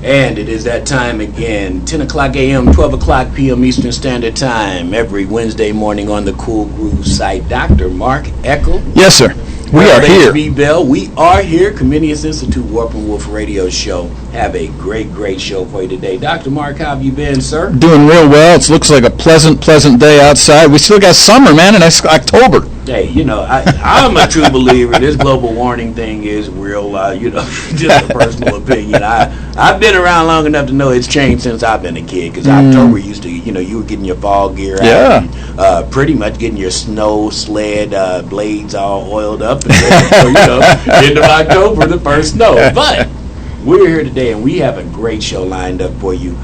And it is that time again, 10 o'clock a.m., 12 o'clock p.m. Eastern Standard Time, every Wednesday morning on the Cool Groove site. Dr. Mark Eckel. Yes, sir. We are here. Bell. We are here. Comenius Institute Warp and Woof Radio Show. Have a great show for you today. Dr. Mark, how have you been, sir? Doing real well. It looks like a pleasant day outside. We still got summer, man, and it's October. Hey, I'm a true believer. This global warming thing is real, just a personal opinion. I've been around long enough to know it's changed since I've been a kid, because October used to, you were getting your fall gear out, and, pretty much getting your snow sled blades all oiled up, and end of October, the first snow. But we're here today, and we have a great show lined up for you.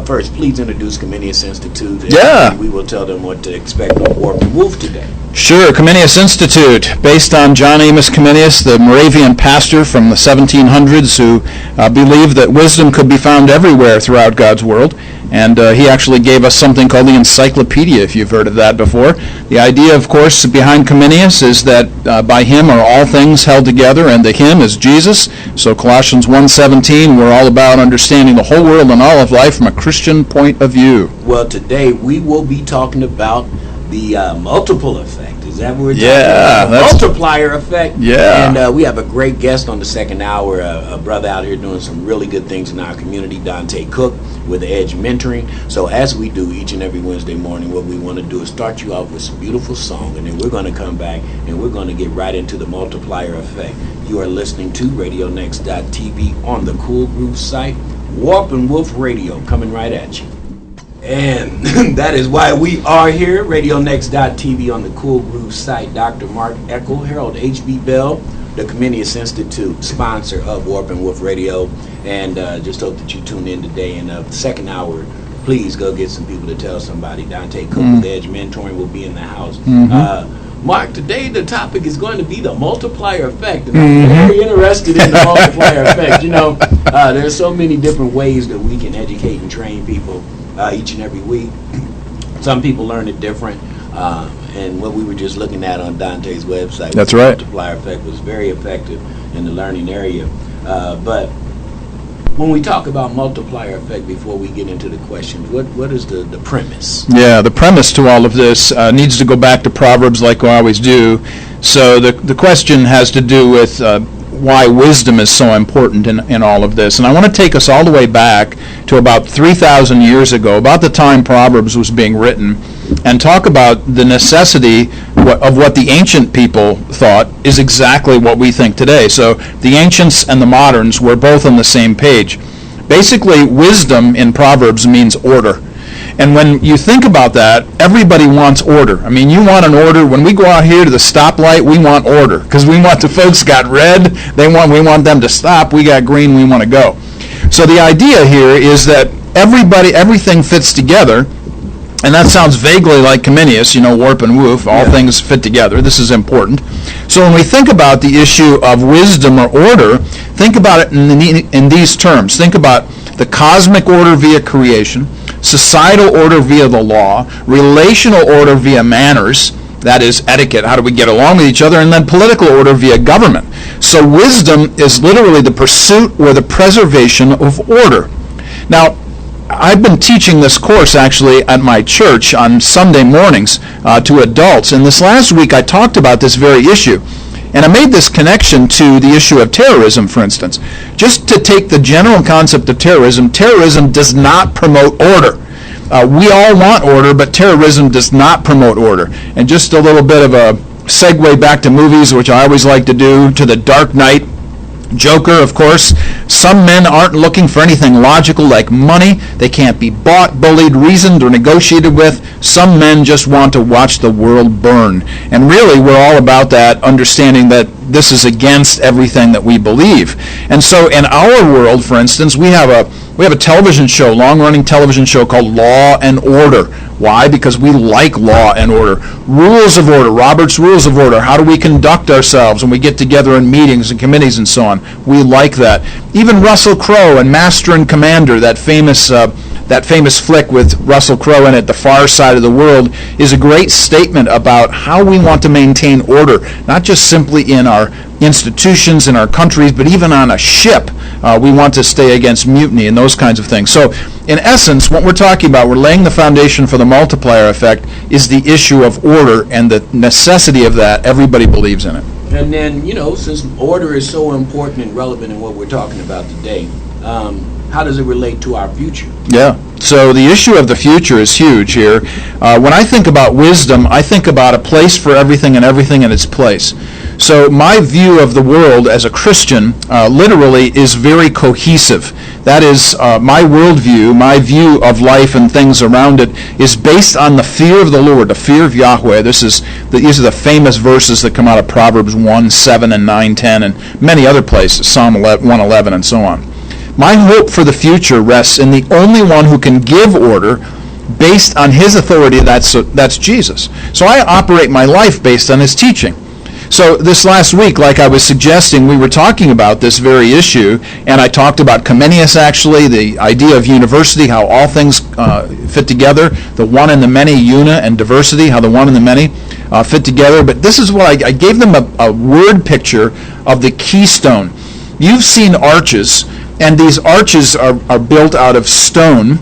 First, please introduce Comenius Institute, and we will tell them what to expect on Warp and Woof today. Sure. Comenius Institute, based on John Amos Comenius, the Moravian pastor from the 1700s who believed that wisdom could be found everywhere throughout God's world. And he actually gave us something called the Encyclopedia, if you've heard of that before. The idea, of course, behind Comenius is that by him are all things held together, and the him is Jesus. So Colossians 1:17, we're all about understanding the whole world and all of life from a Christian point of view. Well, today we will be talking about the multiple effect. Is that what we're talking about? The multiplier effect. Yeah. And we have a great guest on the second hour, a brother out here doing some really good things in our community, Dante Cook, with Edge Mentoring. So as we do each and every Wednesday morning, what we want to do is start you off with some beautiful song, and then we're going to come back and we're going to get right into the multiplier effect. You are listening to RadioNext.tv on the Cool Groove site, Warp and Woof Radio, coming right at you. And that is why we are here, RadioNext.tv on the Cool Groove site. Dr. Mark Eckel, Harold H.B. Bell, the Comenius Institute, sponsor of Warp and Woof Radio. And just hope that you tune in today. In the second hour, please go get some people to tell somebody. Dante Cook with Edge Mentoring will be in the house. Mark, today the topic is going to be the multiplier effect. And I'm very interested in the multiplier effect. There's so many different ways that we can educate and train people each and every week. Some people learn it different. And what we were just looking at on Dante's website, that's right, the multiplier effect was very effective in the learning area. But when we talk about multiplier effect, before we get into the questions, what is the premise? Yeah, the premise to all of this needs to go back to Proverbs like we always do. So the question has to do with why wisdom is so important in all of this. And I want to take us all the way back to about 3,000 years ago, about the time Proverbs was being written, and talk about the necessity of what the ancient people thought is exactly what we think today. So the ancients and the moderns were both on the same page. Basically, wisdom in Proverbs means order. And when you think about that, everybody wants order. I mean, you want an order. When we go out here to the stoplight, we want order, because we want the folks got red, we want them to stop, we got green, we want to go. So the idea here is that everything fits together. And that sounds vaguely like Comenius, Warp and Woof, all things fit together. This is important. So when we think about the issue of wisdom or order, think about it in these terms. Think about the cosmic order via creation, societal order via the law, relational order via manners, that is etiquette, how do we get along with each other, and then political order via government. So wisdom is literally the pursuit or the preservation of order. Now, I've been teaching this course actually at my church on Sunday mornings to adults, and this last week I talked about this very issue. And I made this connection to the issue of terrorism, for instance. Just to take the general concept of terrorism does not promote order. We all want order, but terrorism does not promote order. And just a little bit of a segue back to movies, which I always like to do, to The Dark Knight. Joker, of course. Some men aren't looking for anything logical like money. They can't be bought, bullied, reasoned, or negotiated with. Some men just want to watch the world burn. And really, we're all about that, understanding that this is against everything that we believe. And so in our world, for instance, we have a television show, long-running television show called Law and Order. Why? Because we like law and order. Rules of order, Robert's Rules of Order. How do we conduct ourselves when we get together in meetings and committees and so on? We like that. Even Russell Crowe and Master and Commander, that famous that famous flick with Russell Crowe in it, The Far Side of the World, is a great statement about how we want to maintain order, not just simply in our institutions, in our countries, but even on a ship. We want to stay against mutiny and those kinds of things. So, in essence, what we're talking about, we're laying the foundation for the multiplier effect, is the issue of order and the necessity of that. Everybody believes in it. And then, since order is so important and relevant in what we're talking about today, how does it relate to our future? Yeah. So the issue of the future is huge here. When I think about wisdom, I think about a place for everything and everything in its place. So my view of the world as a Christian literally is very cohesive. That is, my worldview, my view of life and things around it is based on the fear of the Lord, the fear of Yahweh. These are the famous verses that come out of Proverbs 1, 7, and 9, 10, and many other places, Psalm 111, and so on. My hope for the future rests in the only one who can give order based on his authority, that's Jesus. So I operate my life based on his teaching. So this last week, like I was suggesting, we were talking about this very issue, and I talked about Comenius, actually, the idea of university, how all things fit together, the one and the many, una, and diversity, how the one and the many fit together. But this is what I gave them a word picture of the keystone. You've seen arches, and these arches are built out of stone,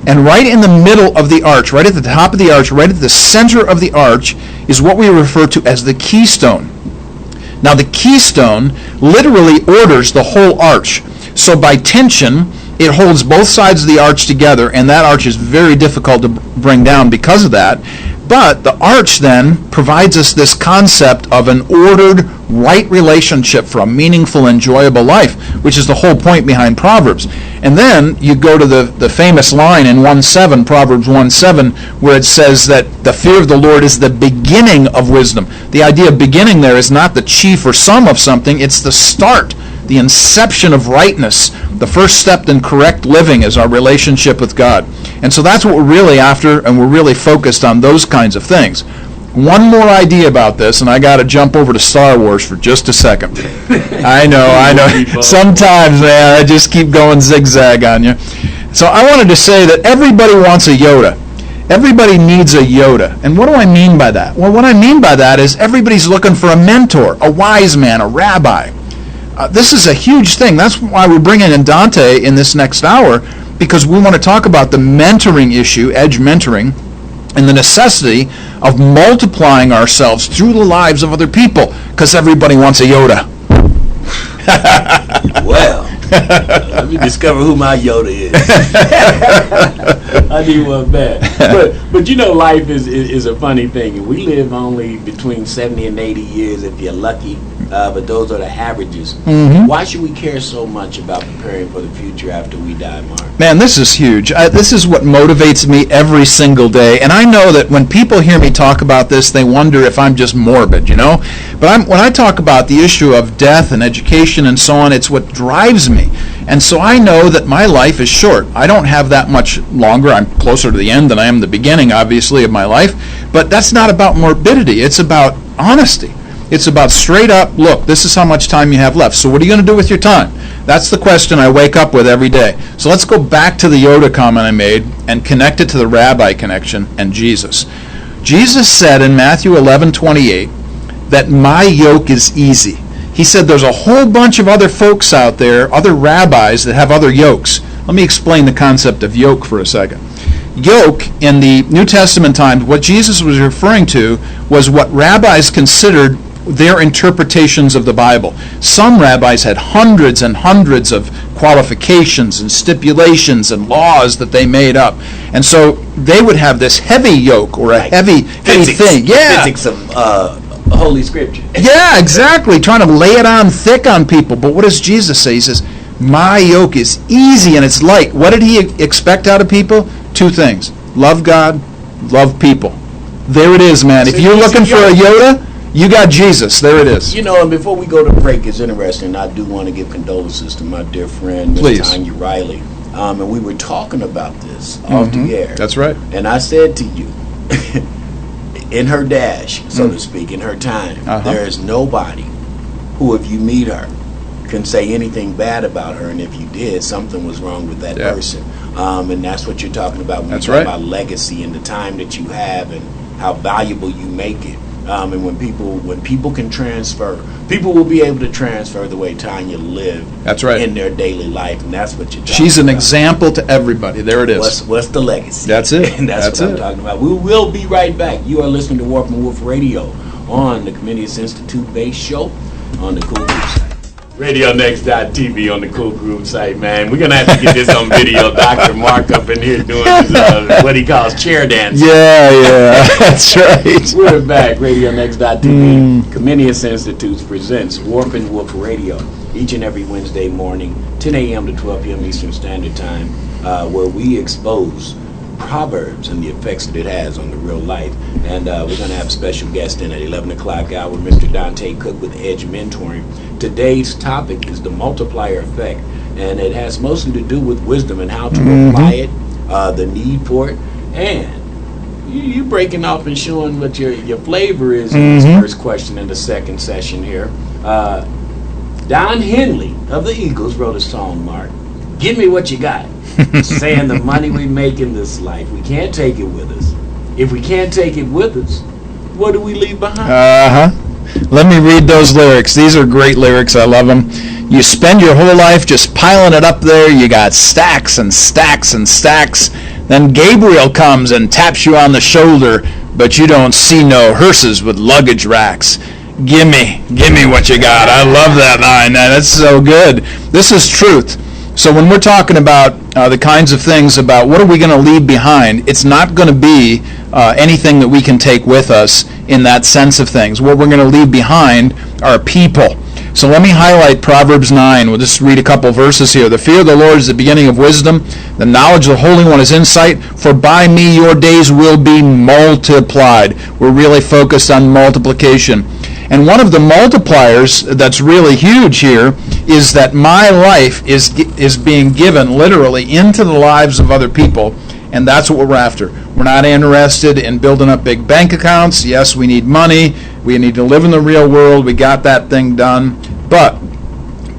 and right in the middle of the arch, right at the top of the arch, right at the center of the arch, is what we refer to as the keystone. Now the keystone literally orders the whole arch. So by tension, it holds both sides of the arch together, and that arch is very difficult to bring down because of that. But the arch then provides us this concept of an ordered, right relationship for a meaningful, enjoyable life, which is the whole point behind Proverbs. And then you go to the famous line in 1:7, Proverbs 1:7, where it says that the fear of the Lord is the beginning of wisdom. The idea of beginning there is not the chief or sum of something, it's the start, the inception of rightness. The first step in correct living is our relationship with God. And so that's what we're really after, and we're really focused on those kinds of things. One more idea about this, and I got to jump over to Star Wars for just a second. I know. Sometimes, man, I just keep going zigzag on you. So I wanted to say that everybody wants a Yoda. Everybody needs a Yoda. And what do I mean by that? Well, what I mean by that is everybody's looking for a mentor, a wise man, a rabbi. This is a huge thing. That's why we're bringing in Dante in this next hour, because we want to talk about the mentoring issue, edge mentoring, and the necessity of multiplying ourselves through the lives of other people, because everybody wants a Yoda. Well, let me discover who my Yoda is. I need one bad. But life is a funny thing, and we live only between 70 and 80 years if you're lucky. But those are the averages. Mm-hmm. Why should we care so much about preparing for the future after we die, Mark? Man, this is huge. This is what motivates me every single day. And I know that when people hear me talk about this, they wonder if I'm just morbid, But when I talk about the issue of death and education and so on, it's what drives me. And so I know that my life is short. I don't have that much longer. I'm closer to the end than I am the beginning, obviously, of my life. But that's not about morbidity. It's about honesty. It's about straight up, look, this is how much time you have left. So what are you going to do with your time? That's the question I wake up with every day. So let's go back to the Yoda comment I made and connect it to the rabbi connection and Jesus. Jesus said in Matthew 11:28 that my yoke is easy. He said there's a whole bunch of other folks out there, other rabbis that have other yokes. Let me explain the concept of yoke for a second. Yoke in the New Testament times, what Jesus was referring to was what rabbis considered their interpretations of the Bible. Some rabbis had hundreds and hundreds of qualifications and stipulations and laws that they made up. And so they would have this heavy yoke or a heavy thing. Yeah. Physics of Holy Scripture. Yeah, exactly. Trying to lay it on thick on people. But what does Jesus say? He says, my yoke is easy and it's light. What did he expect out of people? Two things. Love God, love people. There it is, man. If you're looking for a Yoda, you got Jesus. There it is. And before we go to break, it's interesting. I do want to give condolences to my dear friend, Ms. Tanya Riley. And we were talking about this off the air. That's right. And I said to you, in her dash, so to speak, in her time, there is nobody who, if you meet her, can say anything bad about her, and if you did, something was wrong with that person. And that's what you're talking about when you talk about legacy and the time that you have and how valuable you make it. And when people can transfer, people will be able to transfer the way Tanya lived. That's right. In their daily life, and that's what you're talking She's an about. example to everybody. There it is. What's the legacy? That's it. And that's what I'm talking about. We will be right back. You are listening to Warp and Woof Radio on the Comenius Institute-based show on the Cool Group site. RadioNext.tv on the Cool Group site, man. We're going to have to get this on video. Dr. Mark up in here doing his, what he calls chair dancing. Yeah, that's right. We're back. RadioNext.tv. Comenius Institute presents Warp and Woof Radio each and every Wednesday morning, 10 a.m. to 12 p.m. Eastern Standard Time, where we expose Proverbs and the effects that it has on the real life. And we're going to have a special guest in at 11 o'clock hour, Mr. Dante Cook with Edge Mentoring. Today's topic is the multiplier effect, and it has mostly to do with wisdom and how to apply it, the need for it, and you breaking off and showing what your flavor is in this first question in the second session here. Don Henley of the Eagles wrote a song, Mark. Give me what you got. Saying the money we make in this life, we can't take it with us. If we can't take it with us, what do we leave behind? Let me read those lyrics. These are great lyrics. I love them. You spend your whole life just piling it up there. You got stacks and stacks and stacks. Then Gabriel comes and taps you on the shoulder, but you don't see no hearses with luggage racks. Give me what you got. I love that line. That's so good. This is truth. So when we're talking about the kinds of things about what are we going to leave behind, it's not going to be anything that we can take with us in that sense of things. What we're going to leave behind are people. So let me highlight Proverbs 9. We'll just read a couple verses here. The fear of the Lord is the beginning of wisdom. The knowledge of the Holy One is insight. For by me your days will be multiplied. We're really focused on multiplication. And one of the multipliers that's really huge here is that my life is being given literally into the lives of other people, and that's what we're after. We're not interested in building up big bank accounts. Yes, we need money. We need to live in the real world. We got that thing done. But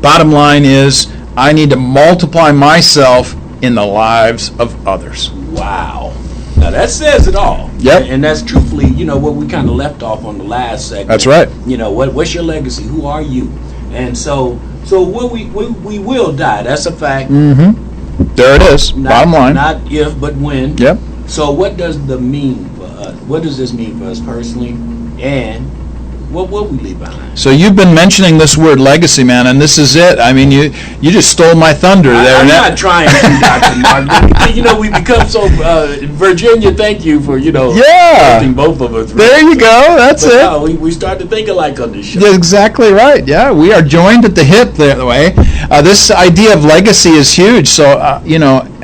bottom line is I need to multiply myself in the lives of others. Wow. Now that says it all. Yep. And that's truthfully, what we kind of left off on the last segment. That's right. What's your legacy? Who are you? And so we will die. That's a fact. There it is. Bottom line. Not if, but when. Yep. So what does this mean for us? What does this mean for us personally? And what will we leave behind? So you've been mentioning this word legacy, man, and this is it. I mean, you just stole my thunder there. I'm not trying to, Dr. Mark. We become so, Virginia, thank you for, helping both of us. There you go. That's it. No, we start to think alike on this show. You're exactly right. Yeah, we are joined at the hip that way. This idea of legacy is huge. So,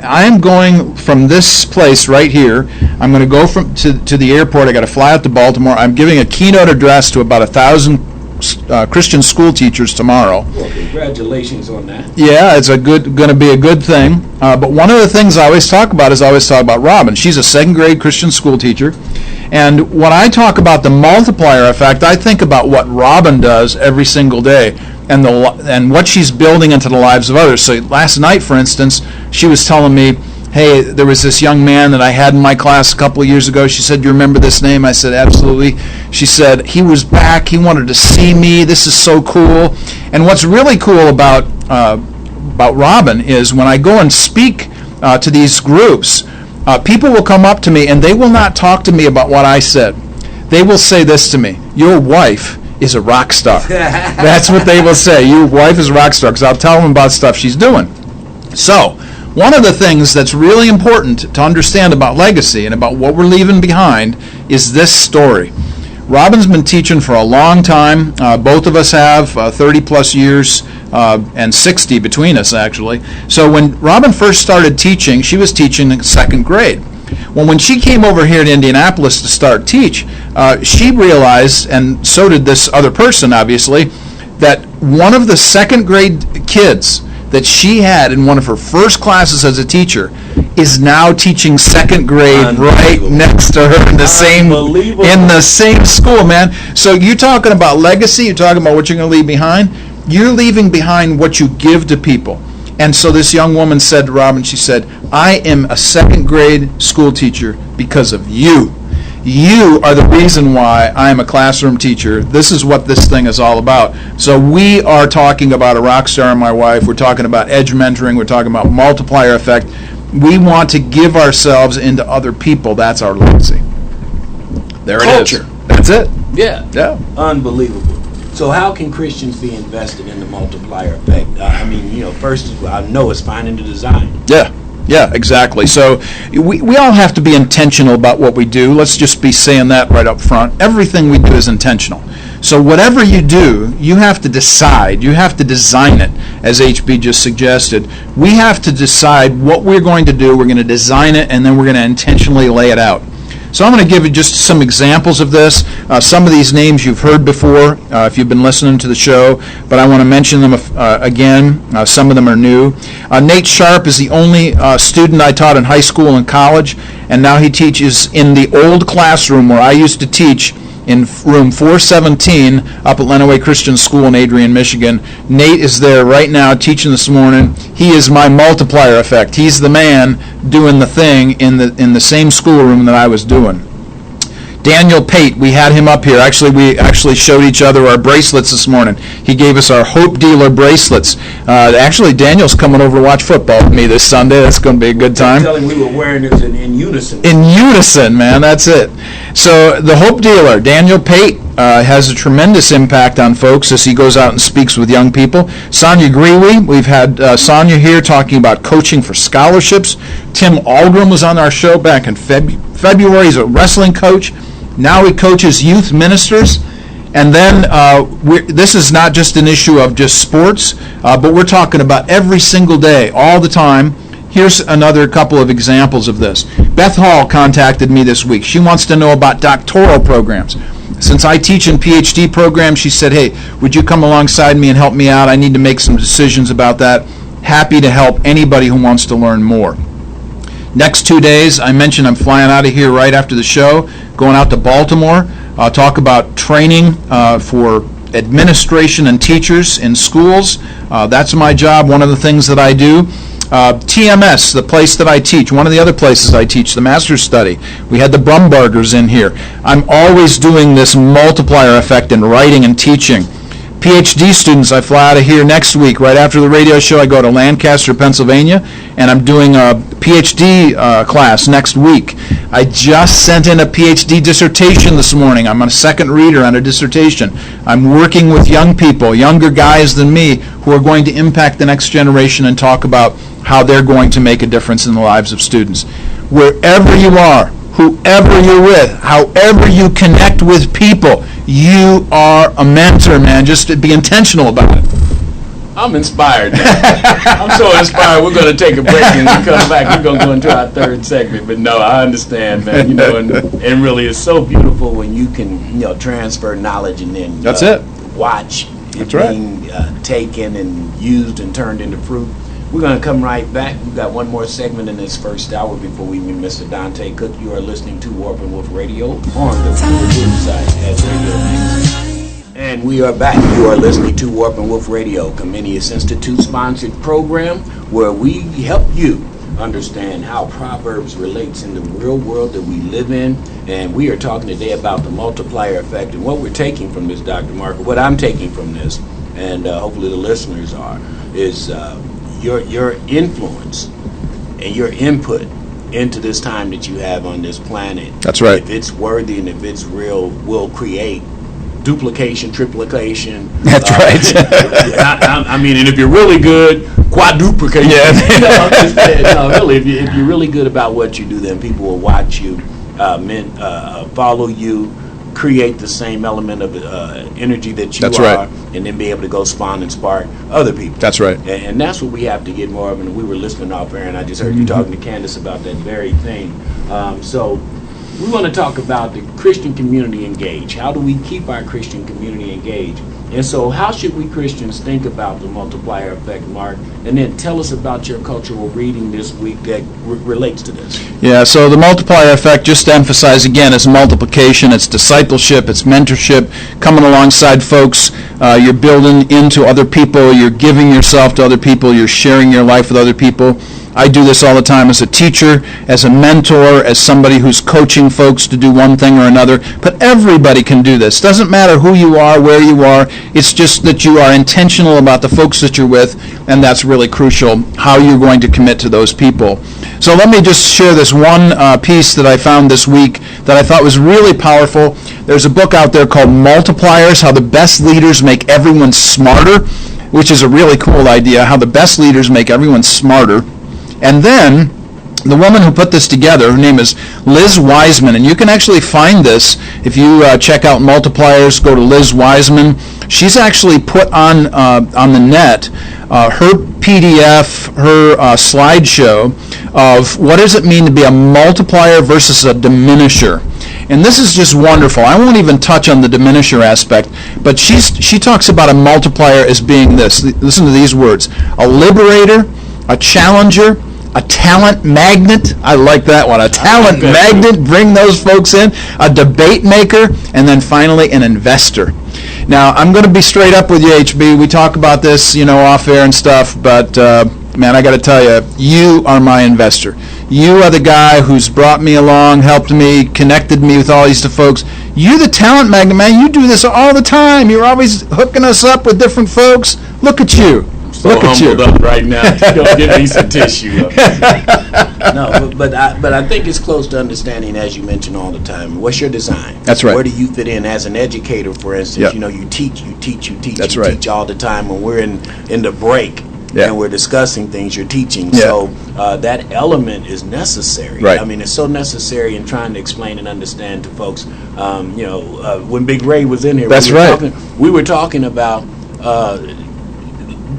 I am going from this place right here. I'm going to go to the airport. I got to fly out to Baltimore. I'm giving a keynote address to about 1,000 Christian school teachers tomorrow. Well, congratulations on that. Yeah, it's going to be a good thing. But one of the things I always talk about is Robin. She's a second grade Christian school teacher. And when I talk about the multiplier effect, I think about what Robin does every single day and what she's building into the lives of others. So last night, for instance, she was telling me, hey, there was this young man that I had in my class a couple of years ago. She said, you remember this name? I said, absolutely. She said, he was back. He wanted to see me. This is so cool. And what's really cool about Robin is when I go and speak to these groups, people will come up to me and they will not talk to me about what I said. They will say this to me, your wife is a rock star. That's what they will say. Your wife is a rock star, because I'll tell them about stuff she's doing. So, one of the things that's really important to understand about legacy and about what we're leaving behind is this story. Robin's been teaching for a long time. Both of us have 30 plus years and 60 between us, actually. So when Robin first started teaching, she was teaching in second grade. Well, when she came over here to Indianapolis to start teach, she realized, and so did this other person, obviously, that one of the second grade kids that she had in one of her first classes as a teacher is now teaching second grade right next to her in the same school, man. So you're talking about legacy, you're talking about what you're going to leave behind. You're leaving behind what you give to people. And so this young woman said to Robin, she said, I am a second grade school teacher because of you. You are the reason why I am a classroom teacher. This is what this thing is all about. So we are talking about a rock star and my wife. We're talking about edge mentoring. We're talking about multiplier effect. We want to give ourselves into other people. That's our legacy. There Culture. it is. That's it. Yeah. Yeah. Unbelievable. So how can Christians be invested in the multiplier effect? First, I know it's finding the design. Yeah, exactly. So we all have to be intentional about what we do. Let's just be saying that right up front. Everything we do is intentional. So whatever you do, you have to decide. You have to design it, as HB just suggested. We have to decide what we're going to do. We're going to design it, and then we're going to intentionally lay it out. So I'm going to give you just some examples of this. Some of these names you've heard before if you've been listening to the show, but I want to mention them again. Some of them are new. Nate Sharp is the only student I taught in high school and college, and now he teaches in the old classroom where I used to teach in room 417 up at Lenawee Christian School in Adrian, Michigan. Nate is there right now teaching this morning. He is my multiplier effect. He's the man doing the thing in the same schoolroom that I was doing. Daniel Pate, we had him up here. We actually showed each other our bracelets this morning. He gave us our Hope Dealer bracelets. Daniel's coming over to watch football with me this Sunday. That's going to be a good time. Tell him we were wearing this in unison. In unison, man. That's it. So the Hope Dealer, Daniel Pate, has a tremendous impact on folks as he goes out and speaks with young people. Sonia Grewe, we've had Sonia here talking about coaching for scholarships. Tim Algrim was on our show back in February. He's a wrestling coach. Now he coaches youth ministers. And then this is not just an issue of just sports, but we're talking about every single day, all the time. Here's another couple of examples of this. Beth Hall contacted me this week. She wants to know about doctoral programs. Since I teach in PhD programs, she said, hey, would you come alongside me and help me out? I need to make some decisions about that. Happy to help anybody who wants to learn more. Next 2 days, I mentioned I'm flying out of here right after the show, going out to Baltimore. I'll talk about training for administration and teachers in schools. That's my job, one of the things that I do. TMS, the place that I teach, one of the other places I teach, the master's study. We had the Brumbargers in here. I'm always doing this multiplier effect in writing and teaching. PhD students, I fly out of here next week. Right after the radio show, I go to Lancaster, Pennsylvania, and I'm doing a PhD class next week. I just sent in a PhD dissertation this morning. I'm a second reader on a dissertation. I'm working with young people, younger guys than me, who are going to impact the next generation and talk about how they're going to make a difference in the lives of students. Wherever you are, whoever you're with, however you connect with people, you are a mentor, man. Just be intentional about it. I'm inspired now. I'm so inspired. We're going to take a break and when we come back, we're going to go into our third segment. But no, I understand, man. And really, it's so beautiful when you can, transfer knowledge and then That's it. Watch it That's right. being taken and used and turned into fruit. We're going to come right back. We've got one more segment in this first hour before we meet Mr. Dante Cook. You are listening to Warp and Wolf Radio on the website at Radio. And we are back. You are listening to Warp and Wolf Radio, Comenius Institute-sponsored program where we help you understand how Proverbs relates in the real world that we live in. And we are talking today about the multiplier effect and what we're taking from this, Dr. Marker. What I'm taking from this, and hopefully the listeners are, is your influence and your input into this time that you have on this planet. That's right. If it's worthy and if it's real, will create duplication, triplication. That's right. And if you're really good, quadruplication. Yeah. Really, if you're really good about what you do, then people will watch you, follow you, create the same element of energy that you That's are, right. and then be able to go spawn and spark other people. That's right. And that's what we have to get more of. And we were listening off air, and I just heard you talking to Candace about that very thing. So we want to talk about the Christian community engaged. How do we keep our Christian community engaged? And so how should we Christians think about the multiplier effect, Mark? And then tell us about your cultural reading this week that relates to this. Yeah, so the multiplier effect, just to emphasize again, is multiplication, it's discipleship, it's mentorship, coming alongside folks. You're building into other people, you're giving yourself to other people, you're sharing your life with other people. I do this all the time as a teacher, as a mentor, as somebody who's coaching folks to do one thing or another. But everybody can do this. Doesn't matter who you are, where you are. It's just that you are intentional about the folks that you're with, and that's really crucial, how you're going to commit to those people. So let me just share this one piece that I found this week that I thought was really powerful. There's a book out there called Multipliers, How the Best Leaders Make Everyone Smarter, which is a really cool idea, how the best leaders make everyone smarter. And then the woman who put this together, her name is Liz Wiseman, and you can actually find this if you check out Multipliers, go to Liz Wiseman. She's actually put on the net her PDF, her slideshow of what does it mean to be a multiplier versus a diminisher. And this is just wonderful. I won't even touch on the diminisher aspect, but she talks about a multiplier as being this. Listen to these words: a liberator, a challenger, a talent magnet. I like that one. A talent magnet, bring those folks in. A debate maker, and then finally an investor. Now, I'm going to be straight up with you, HB. We talk about this, off air and stuff, but man, I got to tell you, you are my investor. You are the guy who's brought me along, helped me, connected me with all these folks. You're the talent magnet, man. You do this all the time. You're always hooking us up with different folks. Look at you. Look at you. Up right now. Don't give me some tissue. No, but I think it's close to understanding, as you mention all the time. What's your design? That's right. Where do you fit in as an educator, for instance? Yep. You teach. That's you right. teach all the time. When we're in the break and we're discussing things, you're teaching. Yeah. So that element is necessary. Right. I mean, it's so necessary in trying to explain and understand to folks. When Big Ray was in here, we were talking about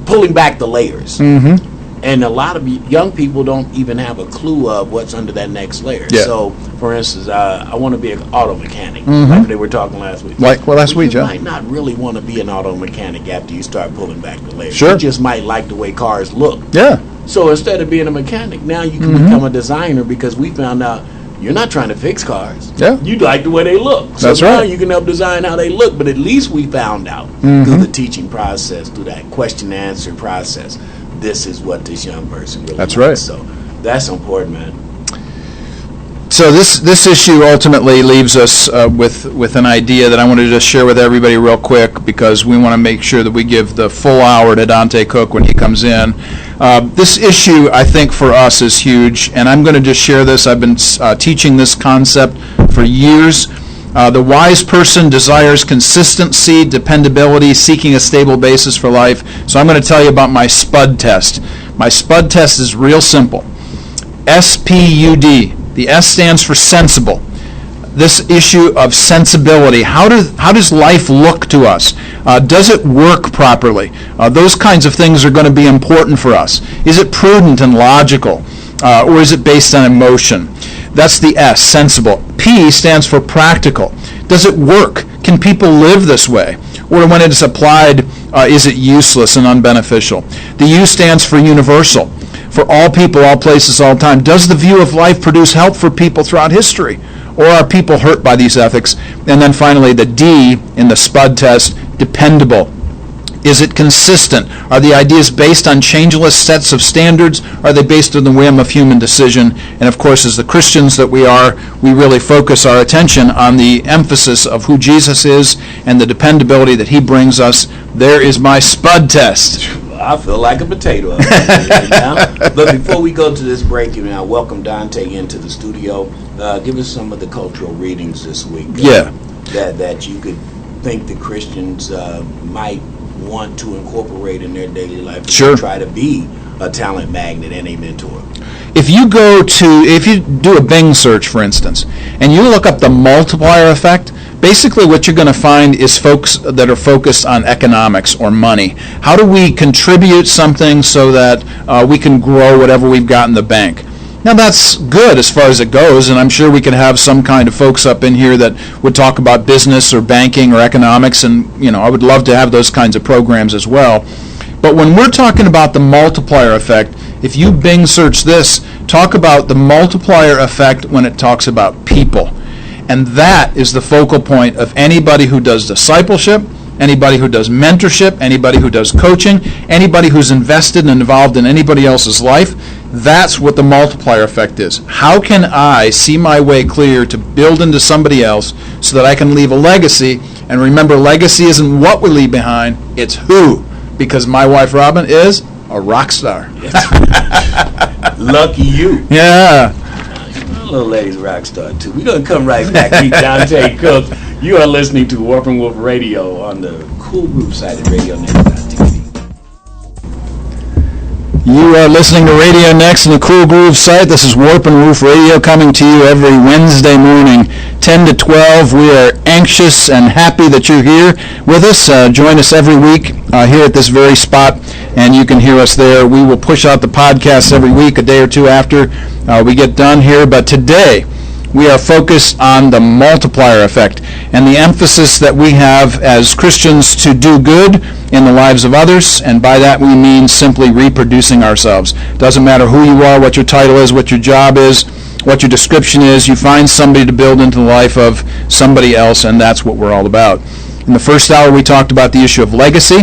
pulling back the layers. Mm-hmm. And a lot of young people don't even have a clue of what's under that next layer. Yeah. So, for instance, I want to be an auto mechanic, like they were talking last week. Last week, you might not really want to be an auto mechanic after you start pulling back the layers. Sure. You just might like the way cars look. Yeah. So instead of being a mechanic, now you can become a designer, because we found out you're not trying to fix cars. Yeah. You like the way they look. So That's now right. you can help design how they look, but at least we found out through the teaching process, through that question and answer process, this is what this young person really That's likes. right. So that's important, man. So this issue ultimately leaves us with an idea that I wanted to just share with everybody real quick, because we want to make sure that we give the full hour to Dante Cook when he comes in. This issue, I think, for us is huge, and I'm going to just share this. I've been teaching this concept for years. The wise person desires consistency, dependability, seeking a stable basis for life. So I'm going to tell you about my SPUD test. My SPUD test is real simple. SPUD. The S stands for sensible. This issue of sensibility. How does life look to us? Does it work properly? Those kinds of things are going to be important for us. Is it prudent and logical? Or is it based on emotion? That's the S, sensible. P stands for practical. Does it work? Can people live this way? Or when it is applied, is it useless and unbeneficial? The U stands for universal. For all people, all places, all time. Does the view of life produce help for people throughout history? Or are people hurt by these ethics? And then finally, the D in the SPUD test, dependable. Is it consistent? Are the ideas based on changeless sets of standards? Are they based on the whim of human decision? And of course, as the Christians that we are, we really focus our attention on the emphasis of who Jesus is and the dependability that he brings us. There is my SPUD test. I feel like a potato up here now. But before we go to this break, I welcome Dante into the studio. Give us some of the cultural readings this week. That you could think the Christians might want to incorporate in their daily life. Sure. To try to be a talent magnet and a mentor. If you do a Bing search, for instance, and you look up the multiplier effect, basically what you're going to find is folks that are focused on economics or money. How do we contribute something so that we can grow whatever we've got in the bank? Now that's good as far as it goes, and I'm sure we could have some kind of folks up in here that would talk about business or banking or economics, and I would love to have those kinds of programs as well. But when we're talking about the multiplier effect, if you Bing search this, talk about the multiplier effect when it talks about people. And that is the focal point of anybody who does discipleship, anybody who does mentorship, anybody who does coaching, anybody who's invested and involved in anybody else's life. That's what the multiplier effect is. How can I see my way clear to build into somebody else so that I can leave a legacy? And remember, legacy isn't what we leave behind, it's who. Because my wife, Robin, is a rock star. Lucky you. Yeah. Little lady's a rock star, too. We're going to come right back. Meet Dante Cook. You are listening to Warp and Woof Radio on the Cool Groove side of RadioNext.tv. You are listening to Radio Next on the Cool Groove site. This is Warp and Woof Radio coming to you every Wednesday morning, 10 to 12. We are anxious and happy that you're here with us. Join us every week here at this very spot, and you can hear us there. We will push out the podcast every week, a day or two after we get done here. But today, we are focused on the multiplier effect and the emphasis that we have as Christians to do good in the lives of others, and by that we mean simply reproducing ourselves. Doesn't matter who you are, what your title is, what your job is, what your description is, you find somebody to build into the life of somebody else, and that's what we're all about. In the first hour we talked about the issue of legacy.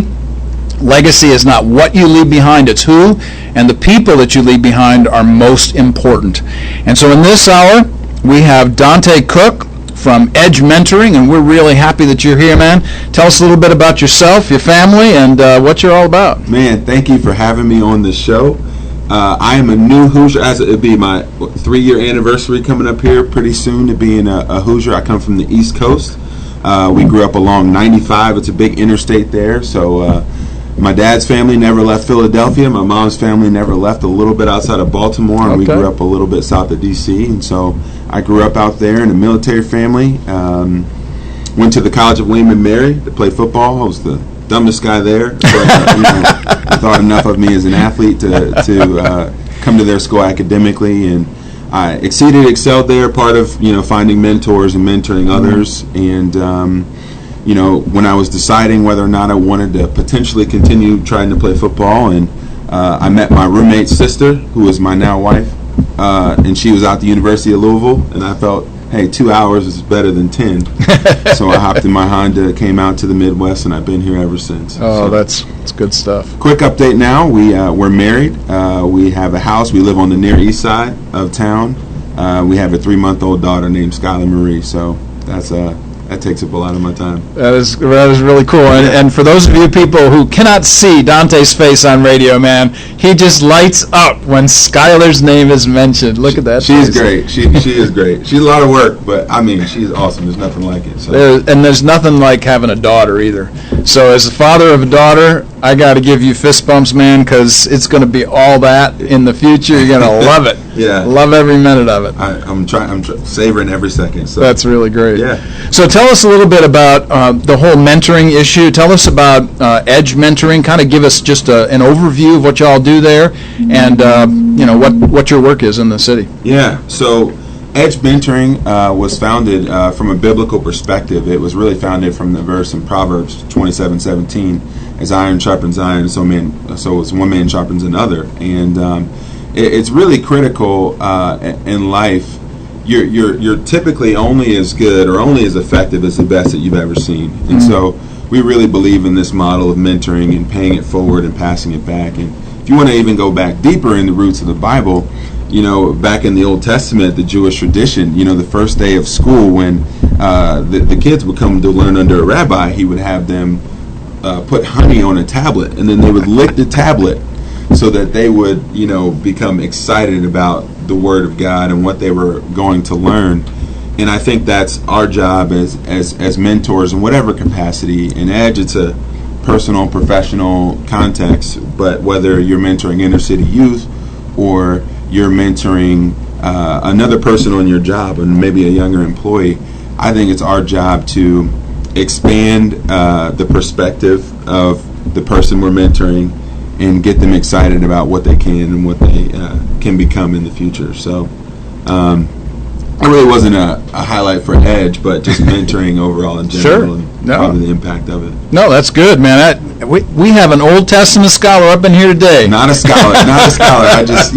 Legacy is not what you leave behind, it's who, and the people that you leave behind are most important. And so in this hour, we have Dante Cook from Edge Mentoring, and we're really happy that you're here, man. Tell us a little bit about yourself, your family, and what you're all about. Man, thank you for having me on the show. I am a new Hoosier, as it'll be my 3-year anniversary coming up here pretty soon to being a Hoosier. I come from the East Coast. We grew up along 95. It's a big interstate there, so my dad's family never left Philadelphia. My mom's family never left, a little bit outside of Baltimore, and we grew up a little bit south of D.C., and so I grew up out there in a military family. Went to the College of William & Mary to play football. I was the dumbest guy there, but I thought enough of me as an athlete to come to their school academically, and I excelled there, part of finding mentors and mentoring others. And when I was deciding whether or not I wanted to potentially continue trying to play football, and I met my roommate's sister, who is my now wife, and she was out the University of Louisville, and I felt, hey, 2 hours is better than 10. So I hopped in my Honda, came out to the Midwest, and I've been here ever since. Oh, so, that's good stuff. Quick update now. We're married. We have a house. We live on the near east side of town. We have a 3-month-old daughter named Skylar Marie, so that takes up a lot of my time. That is really cool. And for those of you people who cannot see Dante's face on radio, man, he just lights up when Skylar's name is mentioned. Look at that. She's face. Great. She is great. She's a lot of work, but I mean, she's awesome. There's nothing like it. So. There's nothing like having a daughter either. So as the father of a daughter, I got to give you fist bumps, man, because it's going to be all that in the future. You're going to love it. Yeah. Love every minute of it. I'm savoring every second. So. That's really great. Yeah. So tell us a little bit about the whole mentoring issue. Tell us about Edge Mentoring. Kind of give us just an overview of what y'all do there, and what your work is in the city. Yeah. So Edge Mentoring was founded from a biblical perspective. It was really founded from the verse in Proverbs 27:17, as iron sharpens iron, so as one man sharpens another. And it's really critical in life. You're typically only as good or only as effective as the best that you've ever seen. And so we really believe in this model of mentoring and paying it forward and passing it back. And if you want to even go back deeper in the roots of the Bible, back in the Old Testament, the Jewish tradition, the first day of school when the kids would come to learn under a rabbi, he would have them put honey on a tablet, and then they would lick the tablet so that they would, become excited about the Word of God and what they were going to learn. And I think that's our job as mentors in whatever capacity. In Edge, it's a personal, professional context, but whether you're mentoring inner city youth or you're mentoring another person on your job and maybe a younger employee, I think it's our job to expand the perspective of the person we're mentoring and get them excited about what they can and what they can become in the future. So it really wasn't a highlight for Edge, but just mentoring overall in general and probably the impact of it. No, that's good, man. We have an Old Testament scholar up in here today. Not a scholar. I just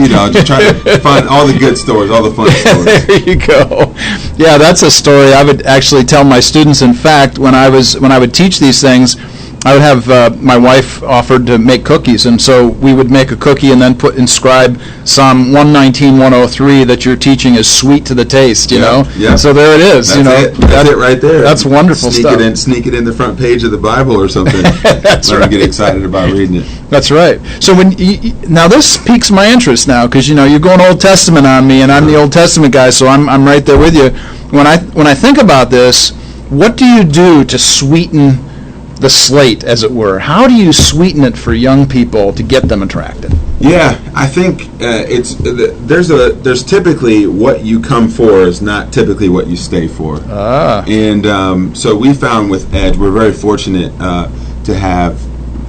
try to find all the good stories, all the fun stories. There you go. Yeah, that's a story I would actually tell my students. In fact, when I would teach these things, I would have my wife offered to make cookies, and so we would make a cookie and then inscribe Psalm 119, 103 that your teaching is sweet to the taste. You know. Yeah. So there it is. That's it right there. That's wonderful stuff. Sneak it in the front page of the Bible or something. That's right. Get excited about reading it. That's right. So now this piques my interest now, because you're going Old Testament on me, and I'm the Old Testament guy, so I'm right there with you. When I think about this, what do you do to sweeten the slate, as it were? How do you sweeten it for young people to get them attracted? Yeah, I think there's typically what you come for is not typically what you stay for. And so we found with Edge, we're very fortunate to have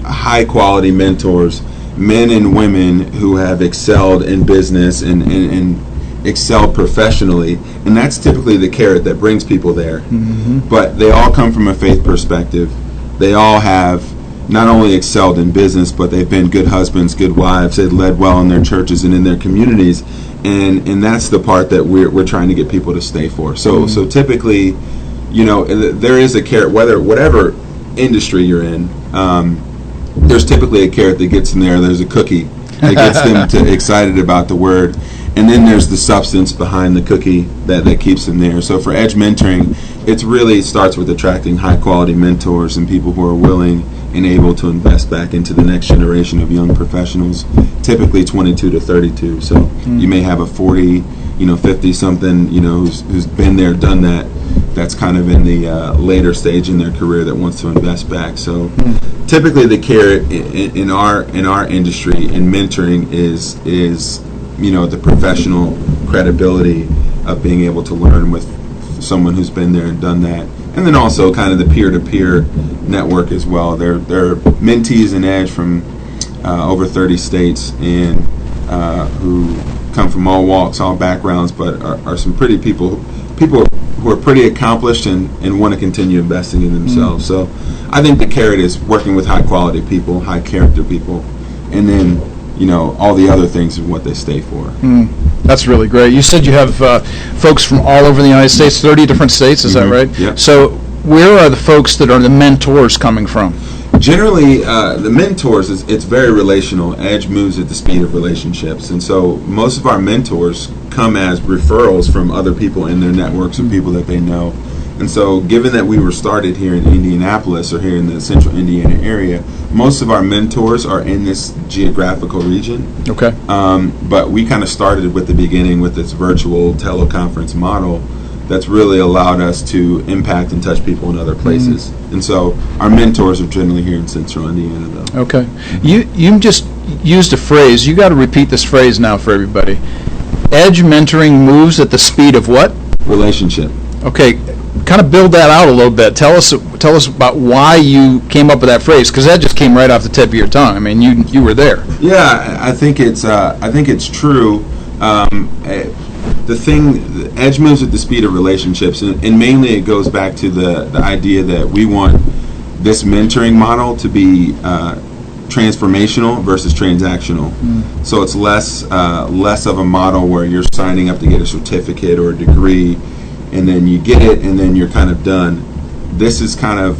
high quality mentors, men and women who have excelled in business and excelled professionally, and that's typically the carrot that brings people there. Mm-hmm. But they all come from a faith perspective. They all have not only excelled in business, but they've been good husbands, good wives. They've led well in their churches and in their communities, and that's the part that we're trying to get people to stay for. So typically, there is a carrot, whatever industry you're in. There's typically a carrot that gets them there. There's a cookie that gets them excited about the word, and then there's the substance behind the cookie that keeps them there. So for Edge Mentoring, it really starts with attracting high-quality mentors and people who are willing and able to invest back into the next generation of young professionals, typically 22 to 32. So you may have a 40, 50-something, who's been there, done that. That's kind of in the later stage in their career that wants to invest back. So typically the carrot in our industry in mentoring is the professional credibility of being able to learn with someone who's been there and done that, and then also kind of the peer-to-peer network as well. There are mentees in Edge from over 30 states and who come from all walks, all backgrounds, but are some pretty people who are pretty accomplished and want to continue investing in themselves. So I think the carrot is working with high-quality people, high-character people, and then all the other things and what they stay for. That's really great. You said you have folks from all over the United States, 30 different states, is that right? Yep. So where are the folks that are the mentors coming from? Generally, the mentors, it's very relational. Edge moves at the speed of relationships. And so most of our mentors come as referrals from other people in their networks of people that they know. And so given that we were started here in Indianapolis or here in the central Indiana area, most of our mentors are in this geographical region. Okay. But we kind of started with the beginning with this virtual teleconference model that's really allowed us to impact and touch people in other places. And so our mentors are generally here in central Indiana, though. Okay. You just used a phrase. You got to repeat this phrase now for everybody. Edge Mentoring moves at the speed of what? Relationship. Okay. Kind of build that out a little bit. Tell us about why you came up with that phrase, because that just came right off the tip of your tongue. I mean, you were there. Yeah, I think it's true. The Edge moves at the speed of relationships, and mainly it goes back to the idea that we want this mentoring model to be transformational versus transactional. So it's less of a model where you're signing up to get a certificate or a degree, and then you get it, and then you're kind of done. This is kind of,